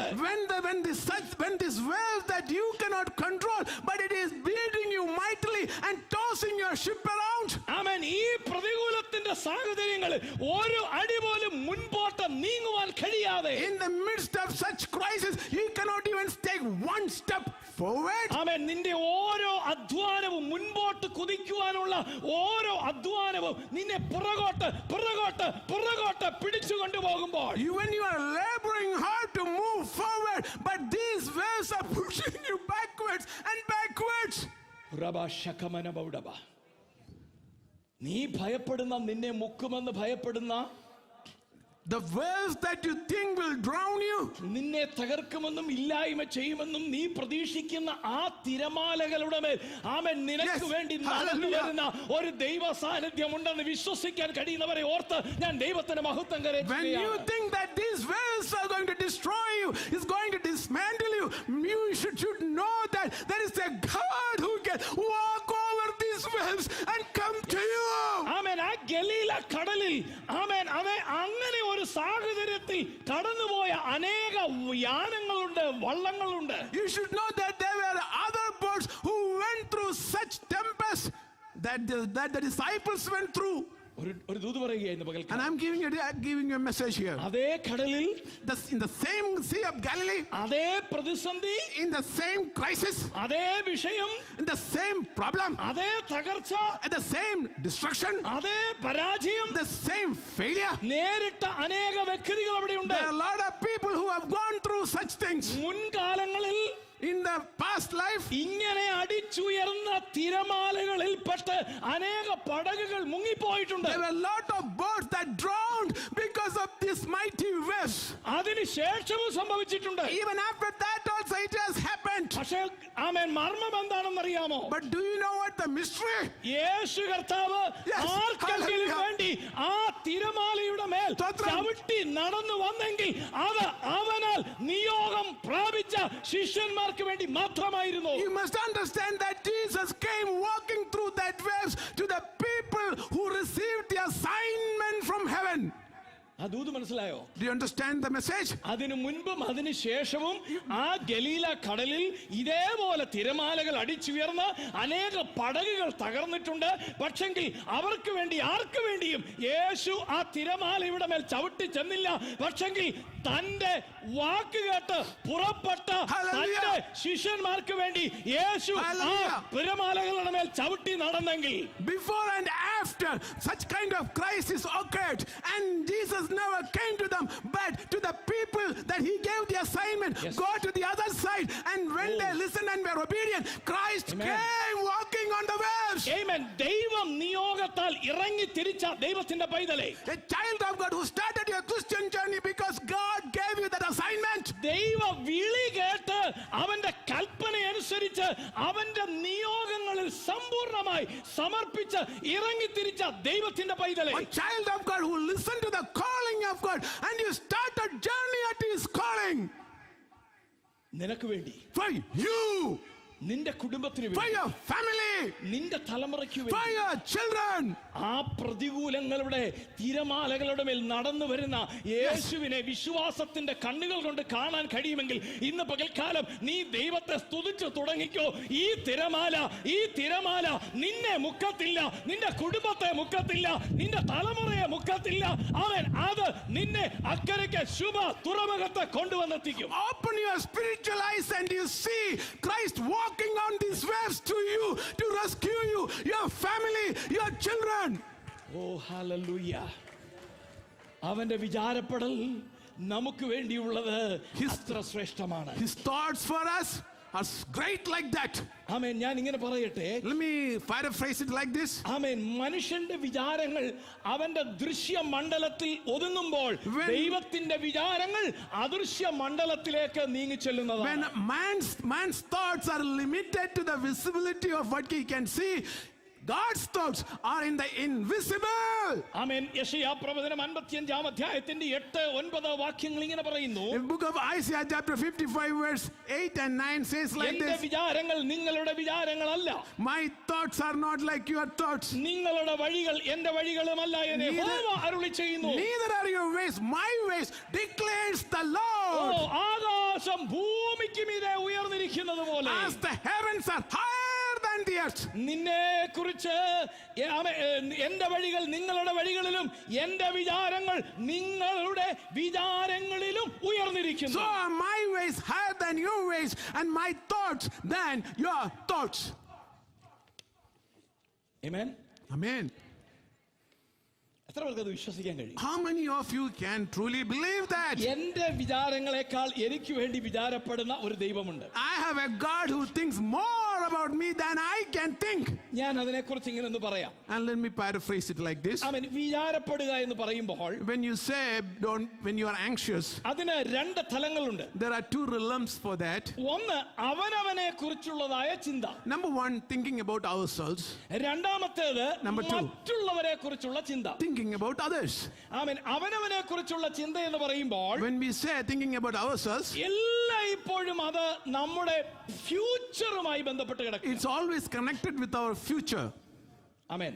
[SPEAKER 2] when this wave that you cannot control but it is beating you mightily and tossing your ship around,
[SPEAKER 1] ആമേൻ, ഈ പ്രതികൂലത്തിന്റെ സാഹചര്യങ്ങളിൽ ഒരു അടി പോലും മുൻപോട്ട് നീങ്ങുവാൻ കഴിയാതെ,
[SPEAKER 2] in the midst of such crisis you cannot even take one step forward.
[SPEAKER 1] ആമേൻ, നിന്റെ ഓരോ അധ്വാനവും, മുൻപോട്ട് കുതിക്കുവാനുള്ള ഓരോ അധ്വാനവും നിന്നെ പുറകോട്ട് പുറകോട്ട് പുറകോട്ട് പിടിച്ചു കൊണ്ടുപോകുമ്പോൾ,
[SPEAKER 2] When you are laboring hard to move forward, but these waves are pushing you backwards and backwards.
[SPEAKER 1] നീ ഭയപ്പെടുന്ന, നിന്നെ മുക്കുമെന്ന് ഭയപ്പെടുന്ന,
[SPEAKER 2] The waves that you think will drown you,
[SPEAKER 1] നിന്നെ തകർക്കുമെന്നും ഇല്ലായ്മ ചെയ്യുമെന്നും നീ പ്രതീക്ഷിക്കുന്ന ആ തിരമാലകളുടെ മേൽ, ആമേൻ, നിനക്ക്
[SPEAKER 2] Yes.
[SPEAKER 1] വേണ്ടി നടന്നു
[SPEAKER 2] Hallelujah.
[SPEAKER 1] വരുന്ന ഒരു ദൈവ സാന്നിധ്യം ഉണ്ടെന്ന് വിശ്വസിക്കാൻ കഴിയുന്നവരെ ഓർത്ത് ഞാൻ ദൈവത്തിന്റെ മഹത്വം
[SPEAKER 2] when you
[SPEAKER 1] കരയുകയാണ്.
[SPEAKER 2] think that these waves are going to destroy you, is going to dismantle you, you should know that there is a God who can walk over these waves and come to you.
[SPEAKER 1] ആമേൻ, ആ ഗലീല കടലിൽ, ആമേൻ, അങ്ങനെ ഒരു സാഹചര്യത്തിൽ കടന്നുപോയ അനേക യാനങ്ങളുണ്ട്, വള്ളങ്ങളുണ്ട്.
[SPEAKER 2] You should know that there were other boats who went through such tempests that the disciples went through.
[SPEAKER 1] ഒരു ദൂത് പറയുകയായിരുന്നു പകൽ.
[SPEAKER 2] And I'm giving you a message here.
[SPEAKER 1] അതേ കടലിൽ,
[SPEAKER 2] In the same Sea of Galilee,
[SPEAKER 1] അതേ പ്രതിസന്ധി,
[SPEAKER 2] in the same crisis,
[SPEAKER 1] അതേ വിഷയം,
[SPEAKER 2] in the same problem,
[SPEAKER 1] അതേ തകർച്ച,
[SPEAKER 2] at the same destruction,
[SPEAKER 1] അതേ പരാജയം
[SPEAKER 2] the same failure.
[SPEAKER 1] നേരിട്ട അനേക വ്യക്തികൾ അവിടെയുണ്ട്.
[SPEAKER 2] There are a lot of people who have gone through such things.
[SPEAKER 1] മുൻകാലങ്ങളിൽ
[SPEAKER 2] In the past life,
[SPEAKER 1] ഇങ്ങനെ അടിച്ചുയർന്ന തിരമാലകളിൽ പെട്ട് അനേക പടകുകൾ മുങ്ങിപ്പോയിട്ടുണ്ട്.
[SPEAKER 2] there were a lot of boats that drowned because of these mighty waves.
[SPEAKER 1] അതിനുശേഷവും സംഭവിച്ചിട്ടുണ്ട്.
[SPEAKER 2] Even after that also it has happened.
[SPEAKER 1] പക്ഷേ ആമേൻ, മർമ്മം എന്താണെന്നറിയാമോ?
[SPEAKER 2] But do you know what the mystery?
[SPEAKER 1] യേശു കർത്താവ്
[SPEAKER 2] Yes,
[SPEAKER 1] ആർക്കെങ്കിലും
[SPEAKER 2] hallelujah.
[SPEAKER 1] വേണ്ടി ആ തിരമാലയുടെ മേൽ
[SPEAKER 2] സ്തോത്രം.
[SPEAKER 1] ചവിട്ടി നടന്നു വന്നെങ്കിൽ അത് അവനാൽ നിയോഗം പ്രാപിച്ച ശിഷ്യന്മാർക്ക് വേണ്ടി മാത്രമായിരുന്നു.
[SPEAKER 2] You must understand that Jesus came walking through that waves to the people who received the assignment from heaven.
[SPEAKER 1] അതൂത് മനസ്സിലായോ?
[SPEAKER 2] Do you understand the message?
[SPEAKER 1] അതിനു മുൻപും അതിനു ശേഷവും ആ ഗലീല കടലിൽ ഇതേപോലെ തിരമാലകൾ അടിച്ചുയർന്ന് അനേക പടകുകൾ തകർന്നിട്ടുണ്ട്. പക്ഷെങ്കിൽ അവർക്ക് വേണ്ടി, ആർക്ക് വേണ്ടിയും യേശു ആ തിരമാലയുടെ മേൽ ചവിട്ടി ചെന്നില്ല. പക്ഷെങ്കിൽ തന്റെ വാക്ക് കേട്ട് പുറപ്പെട്ട തന്റെ ശിഷ്യന്മാർക്ക് വേണ്ടി യേശു ആ
[SPEAKER 2] Hallelujah.
[SPEAKER 1] തിരമാലകളുടെ മേൽ ചവിട്ടി നടന്നെങ്കിൽ,
[SPEAKER 2] Before and after such kind of crisis occurred, and Jesus never came to them, but to the people that he gave the assignment,
[SPEAKER 1] Yes.
[SPEAKER 2] go to the other side, and when
[SPEAKER 1] Oh.
[SPEAKER 2] they listened and were obedient, Christ
[SPEAKER 1] Amen.
[SPEAKER 2] came walking on the waves.
[SPEAKER 1] ആമേൻ, ദൈവം നിയോഗത്താൽ ഇറങ്ങി തിരിച്ച ദൈവത്തിന്റെ പൈതലേ,
[SPEAKER 2] A child of God who started your Christian journey because God gave you that assignment.
[SPEAKER 1] ദൈവ വിളി കേട്ട് അവന്റെ കൽപ്പന അനുസരിച്ച് അവന്റെ നിയോഗങ്ങളിൽ സമ്പൂർണ്ണമായി സമർപ്പിച്ച് ഇറങ്ങിത്തിരിച്ച ദൈവത്തിന്റെ പൈതലേ,
[SPEAKER 2] A child of God who listened to the calling of God and you start a journey at his calling.
[SPEAKER 1] നിനക്ക് വേണ്ടി,
[SPEAKER 2] For you,
[SPEAKER 1] നിന്റെ കുടുംബത്തിന്
[SPEAKER 2] for
[SPEAKER 1] വേണ്ടി,
[SPEAKER 2] your family,
[SPEAKER 1] നിന്റെ തലമുറയ്ക്ക്
[SPEAKER 2] for
[SPEAKER 1] വേണ്ടി,
[SPEAKER 2] your children.
[SPEAKER 1] ആ പ്രതികൂലങ്ങളുടെ തിരമാലകളുടെ മേൽ നടന്നു വരുന്ന യേശുവിനെ വിശ്വാസത്തിന്റെ കണ്ണുകൾ കൊണ്ട് കാണാൻ കഴിയുമെങ്കിൽ ഇന്ന് പകൽക്കാലം നീ ദൈവത്തെ സ്തുതിച്ചു തുടങ്ങിക്കോ. ഈ തിരമാല നിന്നെ മുക്കത്തില്ല, നിന്റെ കുടുംബത്തെ മുക്കത്തില്ല, നിന്റെ തലമുറയെ മുക്കത്തില്ല. അവൻ അത് നിന്നെ അക്കരയ്ക്ക് ശുഭ തുറമുഖത്തെ കൊണ്ടുവന്നെത്തിക്കും.
[SPEAKER 2] Open your spiritual eyes and you see Christ walking on these waves to you to rescue you, your family, your children.
[SPEAKER 1] Oh hallelujah. അവന്റെ വിചാരപ്പെടൽ നമുക്ക് വേണ്ടിയുള്ളത് അത്ര ശ്രേഷ്ഠമാണ്.
[SPEAKER 2] His thoughts for us are great like that.
[SPEAKER 1] ആമേൻ. ഞാൻ ഇങ്ങനെ പറയട്ടെ,
[SPEAKER 2] Let me paraphrase it like this.
[SPEAKER 1] ആമേൻ. മനുഷ്യന്റെ വിചാരങ്ങൾ അവന്റെ ദൃശ്യ മണ്ഡലത്തിൽ ഒതുങ്ങുമ്പോൾ
[SPEAKER 2] When-
[SPEAKER 1] ദൈവത്തിന്റെ വിചാരങ്ങൾ അദൃശ്യ മണ്ഡലത്തിലേക്ക് നീങ്ങി ചെല്ലുന്നതാണ്.
[SPEAKER 2] When man's thoughts are limited to the visibility of what he can see, God's thoughts are in the invisible.
[SPEAKER 1] ആമേൻ. യെശയ്യാ പ്രവചനം 55 അധ്യായത്തിന്റെ 8-9 വാക്യങ്ങൾ ഇങ്ങനെ പറയുന്നു.
[SPEAKER 2] The book of Isaiah chapter 55 verse 8 and 9 says like
[SPEAKER 1] എന്റെ
[SPEAKER 2] this.
[SPEAKER 1] വിചാരങ്ങൾ നിങ്ങളുടെ വിചാരങ്ങളല്ല,
[SPEAKER 2] My thoughts are not like your thoughts.
[SPEAKER 1] നിങ്ങളുടെ വഴികൾ എന്റെ വഴികളുമല്ല എന്ന്
[SPEAKER 2] Neither-
[SPEAKER 1] യഹോവ അരുളി ചെയ്യുന്നു.
[SPEAKER 2] Neither are your ways my ways, declares the
[SPEAKER 1] oh,
[SPEAKER 2] Lord.
[SPEAKER 1] ആകാശം ഭൂമിക്ക് മീതെ ഉയർന്നിരിക്കുന്നത് പോലെ
[SPEAKER 2] As the heavens are higher than the earth.
[SPEAKER 1] നിന്നെ കുറിച്ച് എന്റെ വഴികൾ നിങ്ങളുടെ വഴികളിലും എന്റെ വിചാരങ്ങൾ നിങ്ങളുടെ വിചാരങ്ങളിലും ഉയർന്നിരിക്കുന്നു.
[SPEAKER 2] So are my ways higher than your ways, and my thoughts than your thoughts.
[SPEAKER 1] Amen.
[SPEAKER 2] Amen.
[SPEAKER 1] എത്ര പേർക്ക് അത് വിശ്വസിക്കാൻ കഴിയും?
[SPEAKER 2] How many of you can truly believe that?
[SPEAKER 1] എന്റെ വിചാരങ്ങളെക്കാൾ എനിക്ക് വേണ്ടി വിചാരപ്പെടുന്ന ഒരു ദൈവമുണ്ട്.
[SPEAKER 2] I have a God who thinks more about me than I can think.
[SPEAKER 1] ഞാൻ അതിനെക്കുറിച്ച് ഇങ്ങനെ ഒന്ന് പറയാം.
[SPEAKER 2] And let me paraphrase it like this.
[SPEAKER 1] ആമേൻ. വിചാരപ്പെടുക എന്ന് പറയുമ്പോൾ
[SPEAKER 2] When you say when you are anxious,
[SPEAKER 1] അതിന് 2 തലങ്ങളുണ്ട്.
[SPEAKER 2] there are 2 realms for that.
[SPEAKER 1] ഒന്ന് അവനവനെ കുറിച്ചുള്ളതായ ചിന്ത.
[SPEAKER 2] Number 1, thinking about ourselves.
[SPEAKER 1] രണ്ടാമത്തേത്
[SPEAKER 2] Number 2.
[SPEAKER 1] മറ്റുള്ളവരെ കുറിച്ചുള്ള ചിന്ത.
[SPEAKER 2] Thinking about others.
[SPEAKER 1] ആമേൻ. അവനവനെ കുറിച്ചുള്ള ചിന്ത എന്ന് പറയുമ്പോൾ
[SPEAKER 2] When we say thinking about ourselves,
[SPEAKER 1] എല്ലായ്പ്പോഴും അത് നമ്മുടെ ഫ്യൂച്ചറുമായി ബന്ധപ്പെട്ട് കിടക്കും.
[SPEAKER 2] it's always connected with our future.
[SPEAKER 1] ആമേൻ.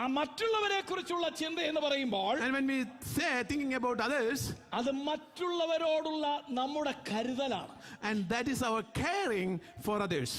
[SPEAKER 1] ആ മറ്റുള്ളവരെ കുറിച്ചുള്ള ചിന്ത എന്ന് പറയുമ്പോൾ
[SPEAKER 2] And when we say thinking about others,
[SPEAKER 1] അത് മറ്റുള്ളവരോടുള്ള നമ്മുടെ കരുതലാണ്.
[SPEAKER 2] and that is our caring for others.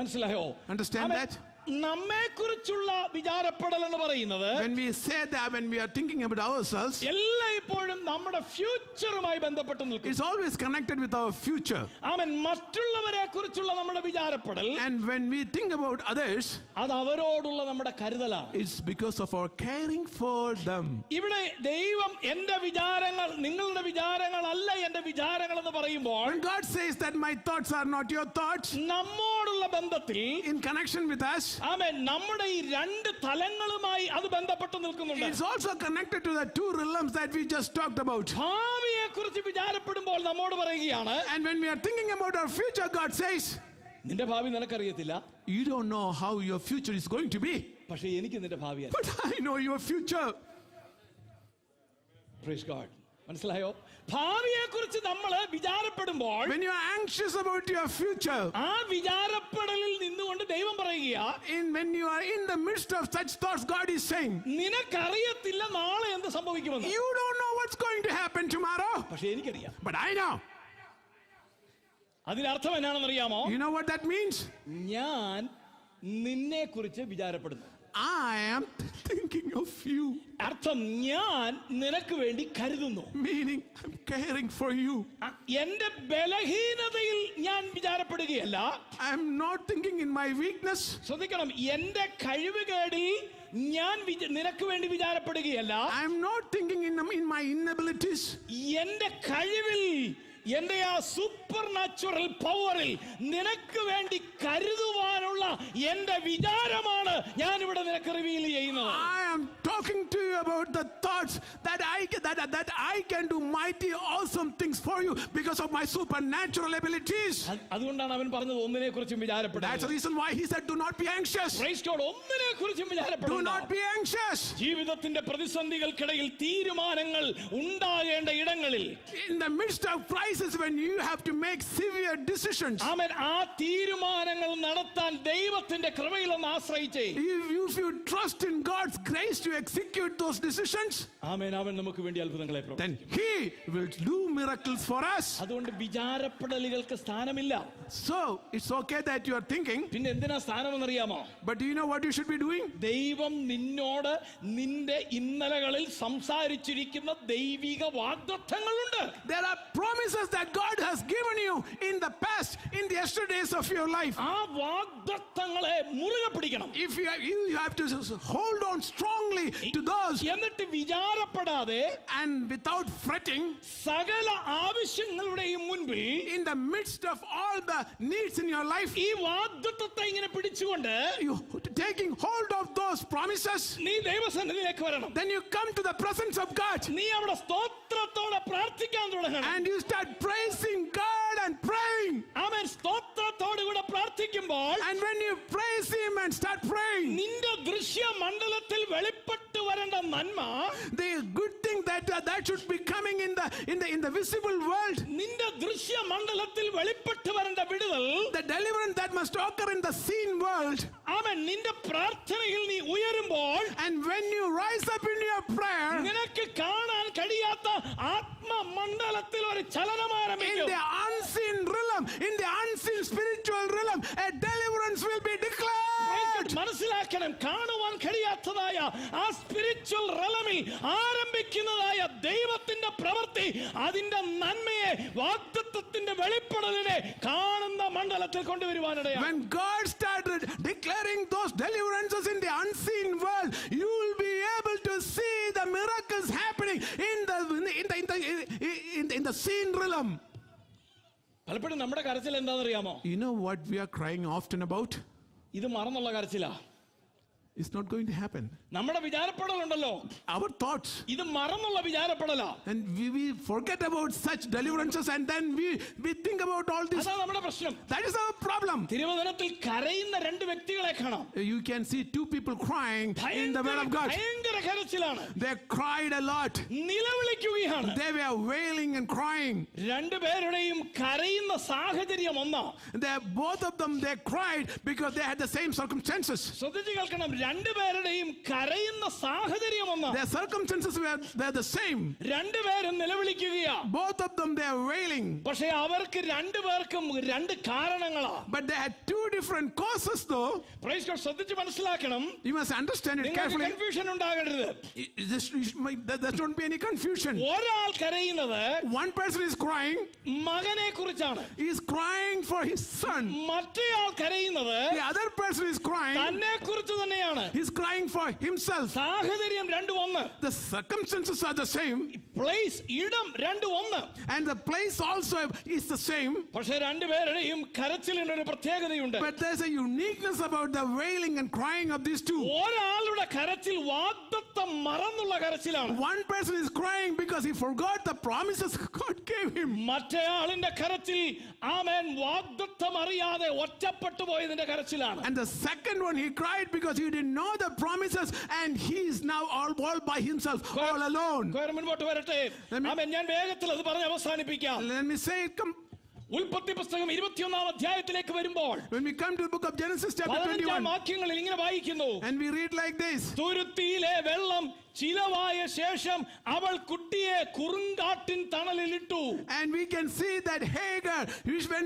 [SPEAKER 1] മനസ്സിലായോ?
[SPEAKER 2] Understand
[SPEAKER 1] amen.
[SPEAKER 2] that?
[SPEAKER 1] നമ്മെ കുറിച്ചുള്ള വിചാരപ്പെടൽ എന്ന് പറയുന്നത്
[SPEAKER 2] When we say that, when we are thinking about ourselves,
[SPEAKER 1] എല്ലായ്പ്പോഴും നമ്മുടെ ഫ്യൂച്ചറുമായി ബന്ധപ്പെട്ട് നിൽക്കും.
[SPEAKER 2] it's always connected with our future.
[SPEAKER 1] ആമേൻ. മറ്റുള്ളവരെ കുറിച്ചുള്ള നമ്മുടെ വിചാരപ്പെടൽ
[SPEAKER 2] And when we think about others,
[SPEAKER 1] അത് അവരോടുള്ള നമ്മുടെ കരുതലാണ്.
[SPEAKER 2] it's because of our caring for them.
[SPEAKER 1] ഇവിടെ ദൈവം എന്റെ വിചാരങ്ങൾ നിങ്ങളുടെ വിചാരങ്ങളല്ല എന്റെ വിചാരങ്ങൾ എന്ന് പറയുമ്പോൾ
[SPEAKER 2] When God says that my thoughts are not your thoughts,
[SPEAKER 1] നമ്മോടുള്ള ബന്ധത്തിൽ
[SPEAKER 2] in connection with us,
[SPEAKER 1] ആമേൻ നമ്മുടെ ഈ 2 തലങ്ങളുമായി അത് ബന്ധപ്പെട്ട് നിൽക്കുന്നുണ്ട്.
[SPEAKER 2] it's also connected to the 2 realms that we just talked about.
[SPEAKER 1] ഭാവിയെ കുറിച്ച് വിചാരപ്പെടുമ്പോൾ നമ്മോട് പറയുകയാണ്,
[SPEAKER 2] And when we are thinking about our future, God says,
[SPEAKER 1] നിന്റെ ഭാവി നിനക്കറിയത്തില്ല,
[SPEAKER 2] you don't know how your future is going to be,
[SPEAKER 1] പക്ഷേ എനിക്ക് നിന്റെ ഭാവി അറിയാം.
[SPEAKER 2] but I know your future.
[SPEAKER 1] Praise God. മനസ്സിലായോ? ഭാവിയെ കുറിച്ച് നമ്മൾ വിചാരപ്പെടുമ്പോൾ
[SPEAKER 2] When you are anxious about your future,
[SPEAKER 1] ആ വിചാരപ്പെടലിൽ നിന്നുകൊണ്ട് ദൈവം പറയുക,
[SPEAKER 2] when you are in the midst of such thoughts, God is saying,
[SPEAKER 1] നിനക്കറിയത്തില്ല നാളെ എന്ത് സംഭവിക്കുമെന്ന്,
[SPEAKER 2] you don't know what's going to happen tomorrow,
[SPEAKER 1] പക്ഷേ എനിക്കറിയാം.
[SPEAKER 2] but I know.
[SPEAKER 1] അതിനർത്ഥം എന്നാണെന്നറിയാമോ?
[SPEAKER 2] You know what that means?
[SPEAKER 1] ഞാൻ നിന്നെ കുറിച്ച് വിചാരപ്പെടുന്നു.
[SPEAKER 2] I am thinking of you.
[SPEAKER 1] അർത്ഥം ഞാൻ നിനക്ക് വേണ്ടി കരുതുന്നു.
[SPEAKER 2] Meaning, I'm caring for you.
[SPEAKER 1] എന്റെ ബലഹീനതയിൽ ഞാൻ വിചാരപ്പെടുകയല്ല.
[SPEAKER 2] I'm not thinking in my weakness.
[SPEAKER 1] ശ്രദ്ധിക്കണം, എന്റെ കഴിവുകേടിൽ ഞാൻ നിനക്ക് വേണ്ടി വിചാരപ്പെടുകയല്ല.
[SPEAKER 2] I'm not thinking in my inabilities.
[SPEAKER 1] എന്റെ കഴിവിൽ എന്റെ ആ സൂപ്പർ നാച്ചുറൽ പവറിൽ നിനക്ക് വേണ്ടി കരുതുവാനുള്ള എന്റെ വിചാരമാണ് ഞാൻ ഇവിടെ നിനക്ക് റിവീൽ ചെയ്യുന്നത്.
[SPEAKER 2] I am talking to you about the thoughts that I can do mighty awesome things for you because of my supernatural abilities.
[SPEAKER 1] അതുകൊണ്ടാണ് അവൻ പറഞ്ഞത് ഒന്നിനെ കുറിച്ചും
[SPEAKER 2] That's the
[SPEAKER 1] വിചാരപ്പെടുന്നത്.
[SPEAKER 2] reason why he said, do not be anxious.
[SPEAKER 1] Praise God. ഒന്നിനെ കുറിച്ചും
[SPEAKER 2] Do
[SPEAKER 1] വിചാരപ്പെടുന്നു.
[SPEAKER 2] not be anxious.
[SPEAKER 1] ജീവിതത്തിന്റെ പ്രതിസന്ധികൾക്കിടയിൽ തീരുമാനങ്ങൾ ഉണ്ടാകേണ്ട ഇടങ്ങളിൽ
[SPEAKER 2] In the midst of crisis, when you have to make severe decisions,
[SPEAKER 1] അവൻ ആ തീരുമാനങ്ങൾ നടത്താൻ ദൈവത്തിന്റെ കൃപയിലൊന്ന് ആശ്രയിച്ചേ.
[SPEAKER 2] if you trust in God's grace to execute those decisions,
[SPEAKER 1] ആമേൻ. അവൻ നമുക്ക് വേണ്ടി അത്ഭുതങ്ങളെ പ്രവർത്തിക്കും.
[SPEAKER 2] then he will do miracles for us.
[SPEAKER 1] അതുകൊണ്ട് വിചാരപ്പെടലുകൾക്ക് സ്ഥാനമില്ല.
[SPEAKER 2] So it's okay that you are thinking,
[SPEAKER 1] പിന്നെ എന്തിനാ സ്ഥാനമെന്നറിയാമോ?
[SPEAKER 2] but do you know what you should be doing?
[SPEAKER 1] ദൈവം നിന്നോട് നിന്റെ ഇന്നലകളിൽ സംസാരിച്ചിരിക്കുന്ന ദൈവിക വാഗ്ദത്തങ്ങളുണ്ട്.
[SPEAKER 2] There are promises that God has given you in the past, in the yesterdays of your life.
[SPEAKER 1] ആ വാഗ്ദത്തങ്ങളെ മുറുകെ പിടിക്കണം.
[SPEAKER 2] If you have to hold on strongly to those,
[SPEAKER 1] എന്നിട്ട് വിചാരപ്പെടാതെ
[SPEAKER 2] and without fretting,
[SPEAKER 1] സകല ആവശ്യങ്ങളുടെയും മുൻപിൽ
[SPEAKER 2] in the midst of all the the needs in your life,
[SPEAKER 1] ഈ വാഗ്ദത്തത്തെ ഇങ്ങനെ പിടിച്ചുകൊണ്ട്
[SPEAKER 2] you taking hold of those promises,
[SPEAKER 1] നീ ദൈവസന്നിധിയിലേക്ക് വരണം.
[SPEAKER 2] then you come to the presence of God
[SPEAKER 1] നീ അവിടെ സ്തോത്രത്തോടെ പ്രാർത്ഥിക്കാൻ തുടങ്ങണം.
[SPEAKER 2] and you start praising God and praying.
[SPEAKER 1] അവൻ സ്തോത്രത്തോടെ കൂടെ പ്രാർത്ഥിക്കുമ്പോൾ
[SPEAKER 2] And when you praise Him and start praying,
[SPEAKER 1] നിന്റെ ദൃശ്യ മണ്ഡലത്തിൽ വെളിപ്പെട്ടു വരേണ്ട നന്മ,
[SPEAKER 2] the good thing that should be coming in the visible world,
[SPEAKER 1] നിന്റെ ദൃശ്യ മണ്ഡലത്തിൽ വെളിപ്പെട്ടു വരേണ്ട വിടുതൽ,
[SPEAKER 2] the deliverance that must occur in the seen world,
[SPEAKER 1] അവൻ നിന്റെ പ്രാർത്ഥനയിൽ നീ ഉയരുമ്പോൾ
[SPEAKER 2] and when you rise up in your prayer,
[SPEAKER 1] നിനക്ക് കാണാൻ കഴിയാത്ത ആത്മമണ്ഡലത്തിൽ ഒരു ചലനം
[SPEAKER 2] in
[SPEAKER 1] ആരംഭിക്കും.
[SPEAKER 2] the unseen realm, in the unseen spiritual realm, a deliverance will be declared.
[SPEAKER 1] മനസ്സിലാക്കണം, കാണുവാൻ കഴിയാത്തതായ ആ സ്പിരിച്വൽ റെലമിൽ ആരംഭിക്കുന്നതായ ദൈവത്തിന്റെ പ്രവൃത്തി അതിന്റെ നന്മയെ വാഗ്ദത്തത്തിന്റെ വെളിപ്പെടലിനെ കാണുന്ന മണ്ഡലത്തിൽ കൊണ്ടുവരുവാനിടയാണ്.
[SPEAKER 2] When God started declaring those deliverances in the unseen world, you will be able to see the miracles happening in the seen realm.
[SPEAKER 1] പലപ്പോഴും നമ്മുടെ കരച്ചിൽ എന്താണെന്നറിയാമോ?
[SPEAKER 2] You know what we are crying often about?
[SPEAKER 1] ഇത് മറന്നുള്ള കരച്ചിലാ.
[SPEAKER 2] It's not going to happen.
[SPEAKER 1] നമ്മുടെ വിചാരപ്പെടലുണ്ടല്ലോ,
[SPEAKER 2] Our thoughts,
[SPEAKER 1] ഇത് മറന്നുള്ള വിചാരപ്പെടലാ.
[SPEAKER 2] and we forget about such deliverances, and then we think about all this.
[SPEAKER 1] അതാ നമ്മുടെ പ്രശ്നം.
[SPEAKER 2] That is our problem.
[SPEAKER 1] തിരുവചനത്തിൽ കരയുന്ന രണ്ട് വ്യക്തികളെ കാണാം.
[SPEAKER 2] You can see two people crying in the word of God.
[SPEAKER 1] ഭയങ്കര കരച്ചിലാണ്.
[SPEAKER 2] They cried a lot.
[SPEAKER 1] നിലവിളിക്കുകയാണ്.
[SPEAKER 2] They were wailing and crying.
[SPEAKER 1] രണ്ടുപേരുടെയും കരയുന്ന സാഹചര്യം ഒന്നാ.
[SPEAKER 2] Both of them, they cried because they had the same circumstances.
[SPEAKER 1] ശ്രദ്ധിച്ചു കേൾക്കണം, രണ്ടുപേരുടെയും കരയുന്ന സാഹചര്യം ഒന്നാ.
[SPEAKER 2] Their circumstances were the same.
[SPEAKER 1] രണ്ടുപേരും നിലവിളിക്കുകയാ.
[SPEAKER 2] Both of them, they are wailing.
[SPEAKER 1] പക്ഷേ അവർക്ക് രണ്ടുപേർക്കും രണ്ട് കാരണങ്ങളാ.
[SPEAKER 2] But they had two different causes though.
[SPEAKER 1] Praise God. ശ്രദ്ധിച്ച് മനസ്സിലാക്കണം.
[SPEAKER 2] You must understand it
[SPEAKER 1] നിങ്ങൾക്ക്
[SPEAKER 2] carefully.
[SPEAKER 1] കൺഫ്യൂഷൻ ഉണ്ടാകരുത്.
[SPEAKER 2] There shouldn't be any confusion.
[SPEAKER 1] ഒരാൾ കരയുന്നത്
[SPEAKER 2] One person is crying.
[SPEAKER 1] മകനെ കുറിച്ചാണ്.
[SPEAKER 2] He is crying for his son.
[SPEAKER 1] മറ്റേയാൾ കരയുന്നത്
[SPEAKER 2] The other person is crying.
[SPEAKER 1] തന്നെ കുറിച്ച് തന്നെയാണ്.
[SPEAKER 2] He is crying for himself.
[SPEAKER 1] സാഹചര്യം രണ്ടും ഒന്ന്.
[SPEAKER 2] The circumstances are the same.
[SPEAKER 1] Place, ഇടം രണ്ടും ഒന്ന്.
[SPEAKER 2] And the place also is the same.
[SPEAKER 1] പക്ഷേ രണ്ടുപേരുടെയും കരച്ചിലിന് ഒരു പ്രത്യേകതയുണ്ട്.
[SPEAKER 2] But there's a uniqueness about the wailing and crying of these two.
[SPEAKER 1] ഒരാളുടെ കരച്ചിൽ വാഗ്ദത്തം മറന്നുള്ള കരച്ചിലാണ്.
[SPEAKER 2] One person is crying because he forgot the promises God gave him.
[SPEAKER 1] മറ്റേയാളിന്റെ കരച്ചിൽ ആമേൻ വാഗ്ദത്തം അറിയാതെ ഒറ്റപ്പെട്ടു പോയതിന്റെ കരച്ചിലാണ്.
[SPEAKER 2] And the second one, he cried because he didn't know the promises and he is now all by himself, all alone.
[SPEAKER 1] മുൻപോട്ട് വരട്ടെ. ആമേൻ. ഞാൻ വേഗത്തിൽ അത് പറഞ്ഞ് അവസാനിപ്പിക്കാം.
[SPEAKER 2] Let me say it.
[SPEAKER 1] ഉൽപ്പത്തി പുസ്തകം 21-ാം അധ്യായത്തിലേക്ക് വരുമ്പോൾ
[SPEAKER 2] When we come to the book of Genesis chapter
[SPEAKER 1] 15-ാം
[SPEAKER 2] 21,
[SPEAKER 1] വാക്യങ്ങളിൽ ഇങ്ങനെ വായിക്കുന്നു.
[SPEAKER 2] and we read like this.
[SPEAKER 1] തുരുത്തിയിലെ വെള്ളം ചിലവായ ശേഷം അവൾ കുട്ടിയെ കുറുങ്കാട്ടിൻ തണലിലിട്ടു.
[SPEAKER 2] And we can see that Hagar,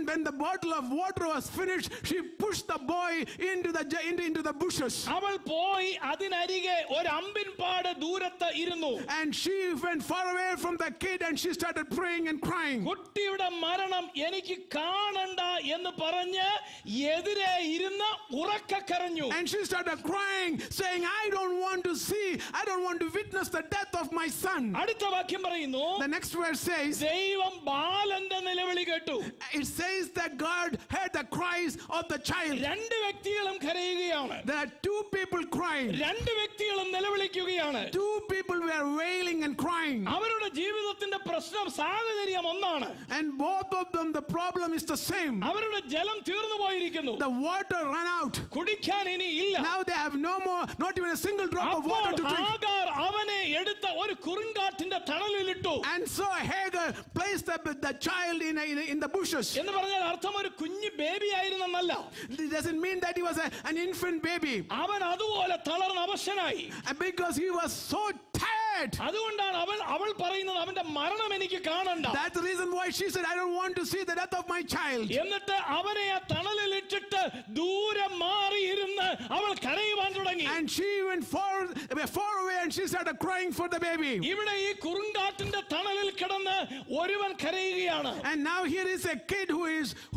[SPEAKER 2] when the bottle of water was finished, she pushed the boy into the bushes.
[SPEAKER 1] അവൾ പോയി അതിനരികെ ഒരു അമ്പിൻ പാട് ദൂരത്ത് ഇരുന്നു.
[SPEAKER 2] And she went far away from the kid and she started praying and crying.
[SPEAKER 1] കുട്ടിയുടെ മരണം എനിക്ക് കാണണ്ട എന്ന് പറഞ്ഞ് എതിരെ ഇരുന്ന് ഉറക്കെ കരഞ്ഞു.
[SPEAKER 2] And she started crying, saying, I don't want to see, I don't want to witness the death of my son.
[SPEAKER 1] അടുത്ത വാക്യം പറയുന്നു,
[SPEAKER 2] The next verse says,
[SPEAKER 1] ദൈവം ബാലന്റെ നിലവിളി കേട്ടു.
[SPEAKER 2] it says that God heard the cries of the child.
[SPEAKER 1] രണ്ട് വ്യക്തികളും കരയുകയാണ്.
[SPEAKER 2] There are two people crying.
[SPEAKER 1] രണ്ട് വ്യക്തികളും നിലവിളിക്കുകയാണ്.
[SPEAKER 2] Two people were wailing and crying.
[SPEAKER 1] അവരുടെ ജീവിതത്തിന്റെ പ്രശ്നം സാഹചര്യം ഒന്നാണ്.
[SPEAKER 2] And both of them, the problem is the same.
[SPEAKER 1] അവരുടെ ജലം തീർന്നു പോയിരിക്കുന്നു.
[SPEAKER 2] The water ran out.
[SPEAKER 1] കുടിക്കാൻ ഇനി ഇല്ല.
[SPEAKER 2] Now they have no more, not even a single drop of water to drink.
[SPEAKER 1] ആഗാർ അവനെ എടുത്ത ഒരു കുറുങ്കാട്ടിന്റെ തണലിലിട്ടു.
[SPEAKER 2] And so Hagar placed the child in the bushes.
[SPEAKER 1] എന്ന് പറഞ്ഞാൽ അർത്ഥം ഒരു കുഞ്ഞു baby ആയിരുന്നെന്നല്ല.
[SPEAKER 2] It doesn't mean that he was an infant baby.
[SPEAKER 1] അവൻ അതുപോലെ തളർന്ന അവശനായി.
[SPEAKER 2] And because he was so tired.
[SPEAKER 1] അതുകൊണ്ടാണ് അവൾ പറയുന്നത് അവന്റെ മരണം എനിക്ക് കാണണ്ട.
[SPEAKER 2] That's the reason why she said, I don't want to see the death of my child.
[SPEAKER 1] എന്നിട്ട് അവനെ ആ തണലിലിട്ടിട്ട് ദൂരെ മാറി ഇരുന്ന് അവൾ കരയുവാൻ തുടങ്ങി.
[SPEAKER 2] And she went far away and and she started crying for the baby.
[SPEAKER 1] ഇവിടെ ഈ കുറുങ്കാട്ടിന്റെ തണലിൽ കിടന്ന് ഒരുവൻ കരയുകയാണ്.
[SPEAKER 2] And now here is a kid who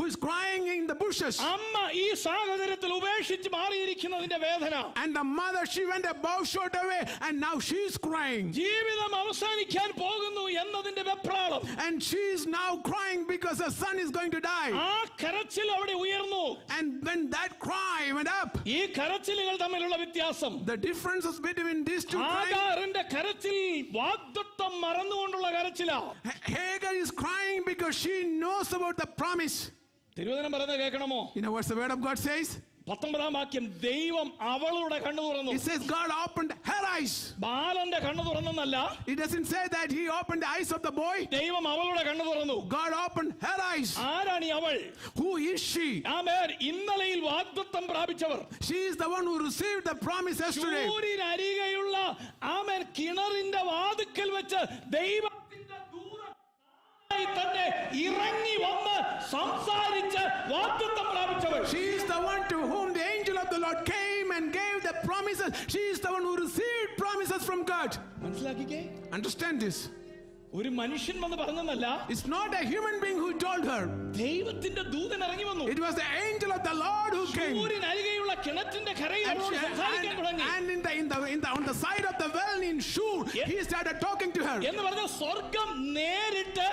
[SPEAKER 2] is crying in the bushes.
[SPEAKER 1] അമ്മ ഈ സാഹചര്യത്തിൽ ഉപേക്ഷിച്ച് മാറിയിരിക്കുന്നതിന്റെ വേദന.
[SPEAKER 2] And the mother, she went a bow short away, and now she's crying.
[SPEAKER 1] ജീവിതം അവസാനിക്കാൻ പോകുന്നു എന്നതിന്റെ വെപ്രാളം.
[SPEAKER 2] And she's now crying because her son is going to die.
[SPEAKER 1] ആ കരച്ചിൽ അവിടെ ഉയർന്നു.
[SPEAKER 2] And when that cry went up,
[SPEAKER 1] ഈ കരച്ചിലുകൾ തമ്മിലുള്ള വ്യത്യാസം,
[SPEAKER 2] the differences between these two crying,
[SPEAKER 1] ആഗാറിന്റെ കരച്ചിൽ വാഗ്ദത്തം മറന്നുകൊണ്ടുള്ള കരച്ചിലാ.
[SPEAKER 2] Hagar is crying because she knows about the promise.
[SPEAKER 1] തിരുവചനം പറയുന്നത് കേൾക്കണമോ?
[SPEAKER 2] You know what the word of God says?
[SPEAKER 1] 19-ാം വാക്യം, ദൈവം അവളുടെ കണ്ണു തുറന്നു.
[SPEAKER 2] It says God opened her eyes.
[SPEAKER 1] ബാലന്റെ കണ്ണു തുറന്നെന്നല്ല,
[SPEAKER 2] It doesn't say that he opened the eyes of the boy.
[SPEAKER 1] ദൈവം അവളുടെ കണ്ണു തുറന്നു.
[SPEAKER 2] God opened her eyes.
[SPEAKER 1] ആരാണ് ഈ അവൾ?
[SPEAKER 2] Who is she?
[SPEAKER 1] ആമേൻ. ഇന്നലെയിൽ വാഗ്ദത്തം പ്രാപിച്ചവർ.
[SPEAKER 2] She is the one who received the promise yesterday.
[SPEAKER 1] സൂര്യനരികെയുള്ള ആമേൻ കിണറിന്റെ വാതിക്കൽ വെച്ച് ദൈവത്തിന്റെ ദൂതൻ തന്നെ ഇറങ്ങി വന്ന് സംസാരിച്ച് വാഗ്ദത്തം പ്രാപിച്ചവൾ.
[SPEAKER 2] She is the one to whom the angel of the Lord came and gave the promises. She is the one who received promises from God.
[SPEAKER 1] മനസ്സിലാക്കിക്കേ.
[SPEAKER 2] Understand this.
[SPEAKER 1] ഒരു മനുഷ്യൻ വന്ന് പറഞ്ഞെന്നല്ല,
[SPEAKER 2] It's not a human being who told her.
[SPEAKER 1] ദൈവത്തിന്റെ ദൂതൻ ഇറങ്ങി വന്നു.
[SPEAKER 2] It was the angel of the Lord who came.
[SPEAKER 1] സൂര്യനരികെയുള്ള കിണറ്റിന്റെ കരയിൽ
[SPEAKER 2] And,
[SPEAKER 1] അവളോട് സംസാരിക്കാൻ തുടങ്ങി.
[SPEAKER 2] on the side of the well in Shur, he started talking to her.
[SPEAKER 1] എന്ന് പറഞ്ഞ സ്വർഗം നേരിട്ട്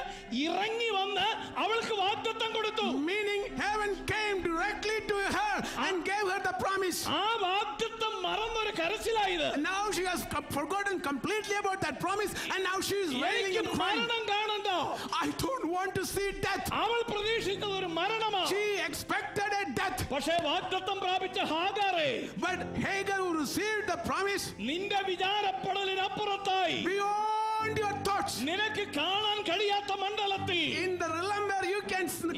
[SPEAKER 1] ഇറങ്ങി വന്ന് അവൾക്ക് വാഗ്ദത്തം കൊടുത്തു.
[SPEAKER 2] Meaning heaven came directly to her and gave her the promise.
[SPEAKER 1] ആ വാഗ്ദത്തം മറന്നൊരു കരച്ചിലായത്.
[SPEAKER 2] And now she has forgotten completely about that promise, and now she is wailing and crying.
[SPEAKER 1] മരണം കാണണ്ട.
[SPEAKER 2] I don't want to see death.
[SPEAKER 1] അവൾ പ്രതീക്ഷിച്ചത് ഒരു മരണമാണ്.
[SPEAKER 2] She expected a death.
[SPEAKER 1] പക്ഷേ വാഗ്ദത്തം പ്രാപിച്ച ഹാഗാറേ,
[SPEAKER 2] But Hagar, who received the promise,
[SPEAKER 1] നിന്റെ വിചാരപ്പെടലിനപ്പുറത്തായി,
[SPEAKER 2] beyond your thoughts,
[SPEAKER 1] നിനക്ക് കാണാൻ കഴിയാത്ത മണ്ഡലത്തിൽ,
[SPEAKER 2] in the realm where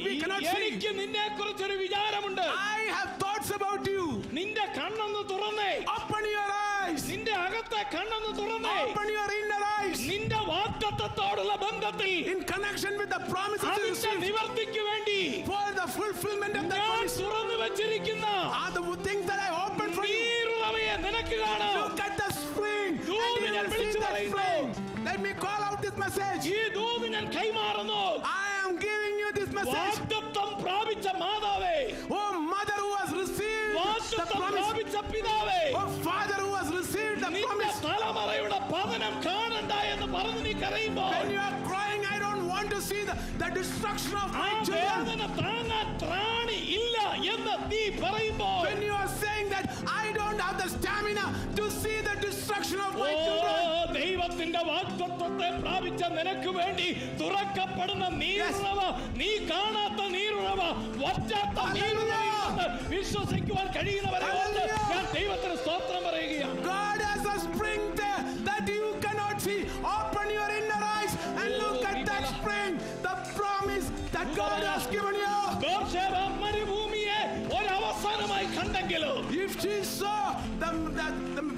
[SPEAKER 2] we cannot see,
[SPEAKER 1] എനിക്ക് നിന്നെ കുറിച്ചൊരു വിചാരമുണ്ട്.
[SPEAKER 2] I have thoughts about you.
[SPEAKER 1] നിന്റെ കണ്ണൊന്ന് തുറന്നേ.
[SPEAKER 2] Open your eyes.
[SPEAKER 1] നിന്റെ അകത്തെ കണ്ണൊന്ന് തുറന്നേ.
[SPEAKER 2] Open your inner eyes.
[SPEAKER 1] നിന്റെ വാഗ്ദത്തത്തോടുള്ള ബന്ധത്തിൽ
[SPEAKER 2] In connection with the promises you
[SPEAKER 1] അതിന്റെ
[SPEAKER 2] received,
[SPEAKER 1] നിവർത്തിക്ക് വേണ്ടി
[SPEAKER 2] for the fulfillment of the
[SPEAKER 1] ഞാൻ
[SPEAKER 2] promise,
[SPEAKER 1] തുറന്നു വെച്ചിരിക്കുന്ന
[SPEAKER 2] are the things that I opened for you.
[SPEAKER 1] നീരുറവയെ നിനക്ക് കാണാം.
[SPEAKER 2] Look at the spring, and you
[SPEAKER 1] ദൂതൻ
[SPEAKER 2] will see
[SPEAKER 1] വിളിച്ചു
[SPEAKER 2] that
[SPEAKER 1] പറയുന്നു.
[SPEAKER 2] spring. Let me call out this message.
[SPEAKER 1] ഈ ദൂത് ഞാൻ കൈമാറുന്നു.
[SPEAKER 2] I am giving you this message.
[SPEAKER 1] വാഗ്ദത്തം പ്രാപിച്ച മാതാവേ,
[SPEAKER 2] Oh, mother who has received the
[SPEAKER 1] വാഗ്ദത്തം
[SPEAKER 2] promise.
[SPEAKER 1] പ്രാപിച്ച പിതാവേ,
[SPEAKER 2] Oh, father who has received the
[SPEAKER 1] നിന്റെ
[SPEAKER 2] promise.
[SPEAKER 1] തലമുറയുടെ പതനം കാണണ്ട എന്ന് പറഞ്ഞ് നീ കരയുമ്പോൾ
[SPEAKER 2] When you are crying, I don't want to see the destruction of
[SPEAKER 1] ആ
[SPEAKER 2] my children.
[SPEAKER 1] വേദന താങ്ങാൻ ത്രാണി ഇല്ല എന്ന് നീ പറയുമ്പോൾ,
[SPEAKER 2] When you are saying that I don't have the stamina to see the destruction of
[SPEAKER 1] oh
[SPEAKER 2] my children.
[SPEAKER 1] ദൈവത്തിന്റെ വാഗ്ദത്തത്തെ പ്രാപിച്ച നിനക്ക് വേണ്ടി തുറക്കപ്പെടുന്ന നീരുറവ, നീ കാണാത്ത നീരുറവ, വറ്റാത്ത നീരുറവ വിശ്വസിക്കുവാൻ കഴിയുന്നവരെ ഓർത്ത് ഞാൻ ദൈവത്തിന് സ്തോത്രം പറയുകയാണ്.
[SPEAKER 2] God has a spring there that you cannot see. Open your inner eyes and look at that spring, the promise that God has given you.
[SPEAKER 1] ബേർശേബ മരുഭൂമിയെ ഒരവസാനമായി കണ്ടെങ്കിലും,
[SPEAKER 2] If she saw the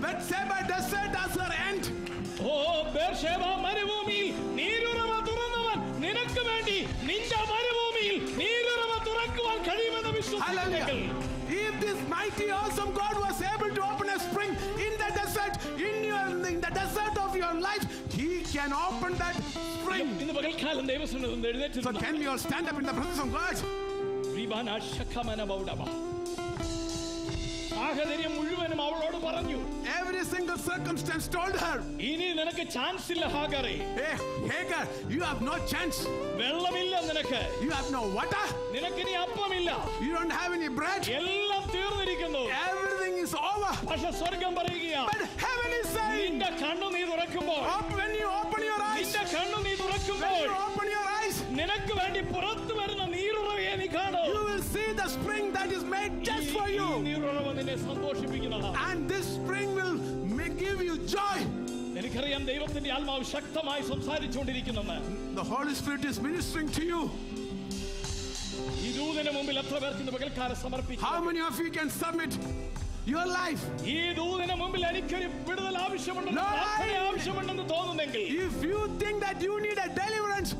[SPEAKER 2] Bethsaida desert as her end,
[SPEAKER 1] ഓ ബേർശേബ മരുഭൂമിയിൽ നീരുറവ തുറന്നവൻ നിനക്ക് വേണ്ടി നിന്റെ മരുഭൂമിയിൽ നീരുറവ തുറക്കുവാൻ കഴിയുമെന്ന് വിശ്വസിക്കുന്നെങ്കിൽ,
[SPEAKER 2] hallelujah. If this mighty awesome God was able to open a spring in the desert, in the desert of your life, he can open that spring.
[SPEAKER 1] ഇന്ന് പകൽക്കാലം ദൈവസന്നിധിയിൽ
[SPEAKER 2] So
[SPEAKER 1] എഴുന്നേറ്റിരുന്ന
[SPEAKER 2] can we all stand up in the presence of God?
[SPEAKER 1] സാഹചര്യം മുഴുവനും അവളോട് പറഞ്ഞു,
[SPEAKER 2] Every single circumstance told her,
[SPEAKER 1] ഇനി നിനക്ക് chance ഇല്ല ഹാഗറേ.
[SPEAKER 2] hey Hagar, you have no chance.
[SPEAKER 1] വെള്ളമില്ല നിനക്ക്,
[SPEAKER 2] You have no water.
[SPEAKER 1] നിനക്കിനി അപ്പമില്ല,
[SPEAKER 2] You don't have any bread.
[SPEAKER 1] എല്ലാം തീർന്നിരിക്കുന്നു.
[SPEAKER 2] Everything is over.
[SPEAKER 1] പക്ഷെ സ്വർഗം പറയുകയാണ്,
[SPEAKER 2] But heaven is saying,
[SPEAKER 1] നിന്റെ കണ്ണു നീ തുറക്കുമ്പോൾ,
[SPEAKER 2] when you open your eyes,
[SPEAKER 1] നിന്റെ കണ്ണു നീ
[SPEAKER 2] when
[SPEAKER 1] തുറക്കുമ്പോൾ
[SPEAKER 2] you open your eyes,
[SPEAKER 1] നിനക്ക് വേണ്ടി പുറത്തു വരുന്ന നീരുറവയെ നീ കാണൂ.
[SPEAKER 2] you will see the spring that is made just for
[SPEAKER 1] ഈ
[SPEAKER 2] you.
[SPEAKER 1] നീരുറവ നിന്നെ സന്തോഷിപ്പിക്കുന്നതാണ്.
[SPEAKER 2] And this spring will give you joy.
[SPEAKER 1] എനിക്കറിയാം ദൈവത്തിന്റെ ആത്മാവ് ശക്തമായി സംസാരിച്ചുകൊണ്ടിരിക്കുന്നെന്ന്.
[SPEAKER 2] The Holy Spirit is ministering to you.
[SPEAKER 1] ഈ ദൂതന് മുമ്പിൽ എത്ര പേർക്ക് ഇന്ന് പകൽക്കാലം സമർപ്പിച്ചു?
[SPEAKER 2] How many of you can submit your life?
[SPEAKER 1] ഈ ദൂതന് മുമ്പിൽ എനിക്കൊരു വിടുതൽ ആവശ്യമുണ്ടെന്ന്,
[SPEAKER 2] Lord,
[SPEAKER 1] പ്രാർത്ഥന ആവശ്യമുണ്ടെന്ന് തോന്നുന്നെങ്കിൽ,
[SPEAKER 2] If you think that you need a deliverance,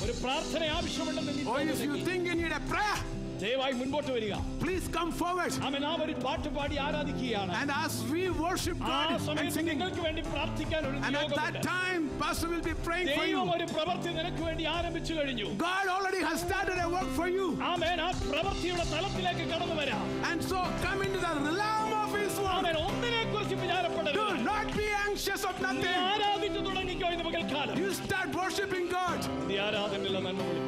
[SPEAKER 1] ഒരു പ്രാർത്ഥന ആവശ്യമുണ്ടെന്ന് നീ
[SPEAKER 2] or if you
[SPEAKER 1] തോന്നുന്നെങ്കിൽ,
[SPEAKER 2] think you need a prayer,
[SPEAKER 1] ദയവായി മുൻപോട്ട് വരിക.
[SPEAKER 2] Please come forward.
[SPEAKER 1] ആമേൻ. നാം ഒരു പാട്ട് പാടി ആരാധിക്കുകയാണ്.
[SPEAKER 2] And as we worship
[SPEAKER 1] ആ
[SPEAKER 2] God and
[SPEAKER 1] സമയത്ത്
[SPEAKER 2] singing,
[SPEAKER 1] നിങ്ങൾക്ക് വേണ്ടി പ്രാർത്ഥിക്കാൻ ഒരു
[SPEAKER 2] and at that
[SPEAKER 1] നിയോഗമുണ്ട്.
[SPEAKER 2] time, Pastor will be praying for
[SPEAKER 1] ദൈവം
[SPEAKER 2] you.
[SPEAKER 1] ഒരു പ്രവൃത്തി നിനക്ക് വേണ്ടി ആരംഭിച്ചു കഴിഞ്ഞു.
[SPEAKER 2] God already has started a work for you.
[SPEAKER 1] ആമേൻ. ആ പ്രവൃത്തിയുടെ തലത്തിലേക്ക് കടന്നു വരാം.
[SPEAKER 2] And so come into the realm of His word.
[SPEAKER 1] Amen. ഒന്നിനെക്കുറിച്ച് വിചാരപ്പെടരുത്.
[SPEAKER 2] Do not be anxious of
[SPEAKER 1] നീ
[SPEAKER 2] nothing.
[SPEAKER 1] ആരാധിച്ചു തുടങ്ങിക്കോ ഇന്ന് പകൽക്കാലം.
[SPEAKER 2] You start worshiping God.
[SPEAKER 1] നീ ആരാധനയിലെ നന്മ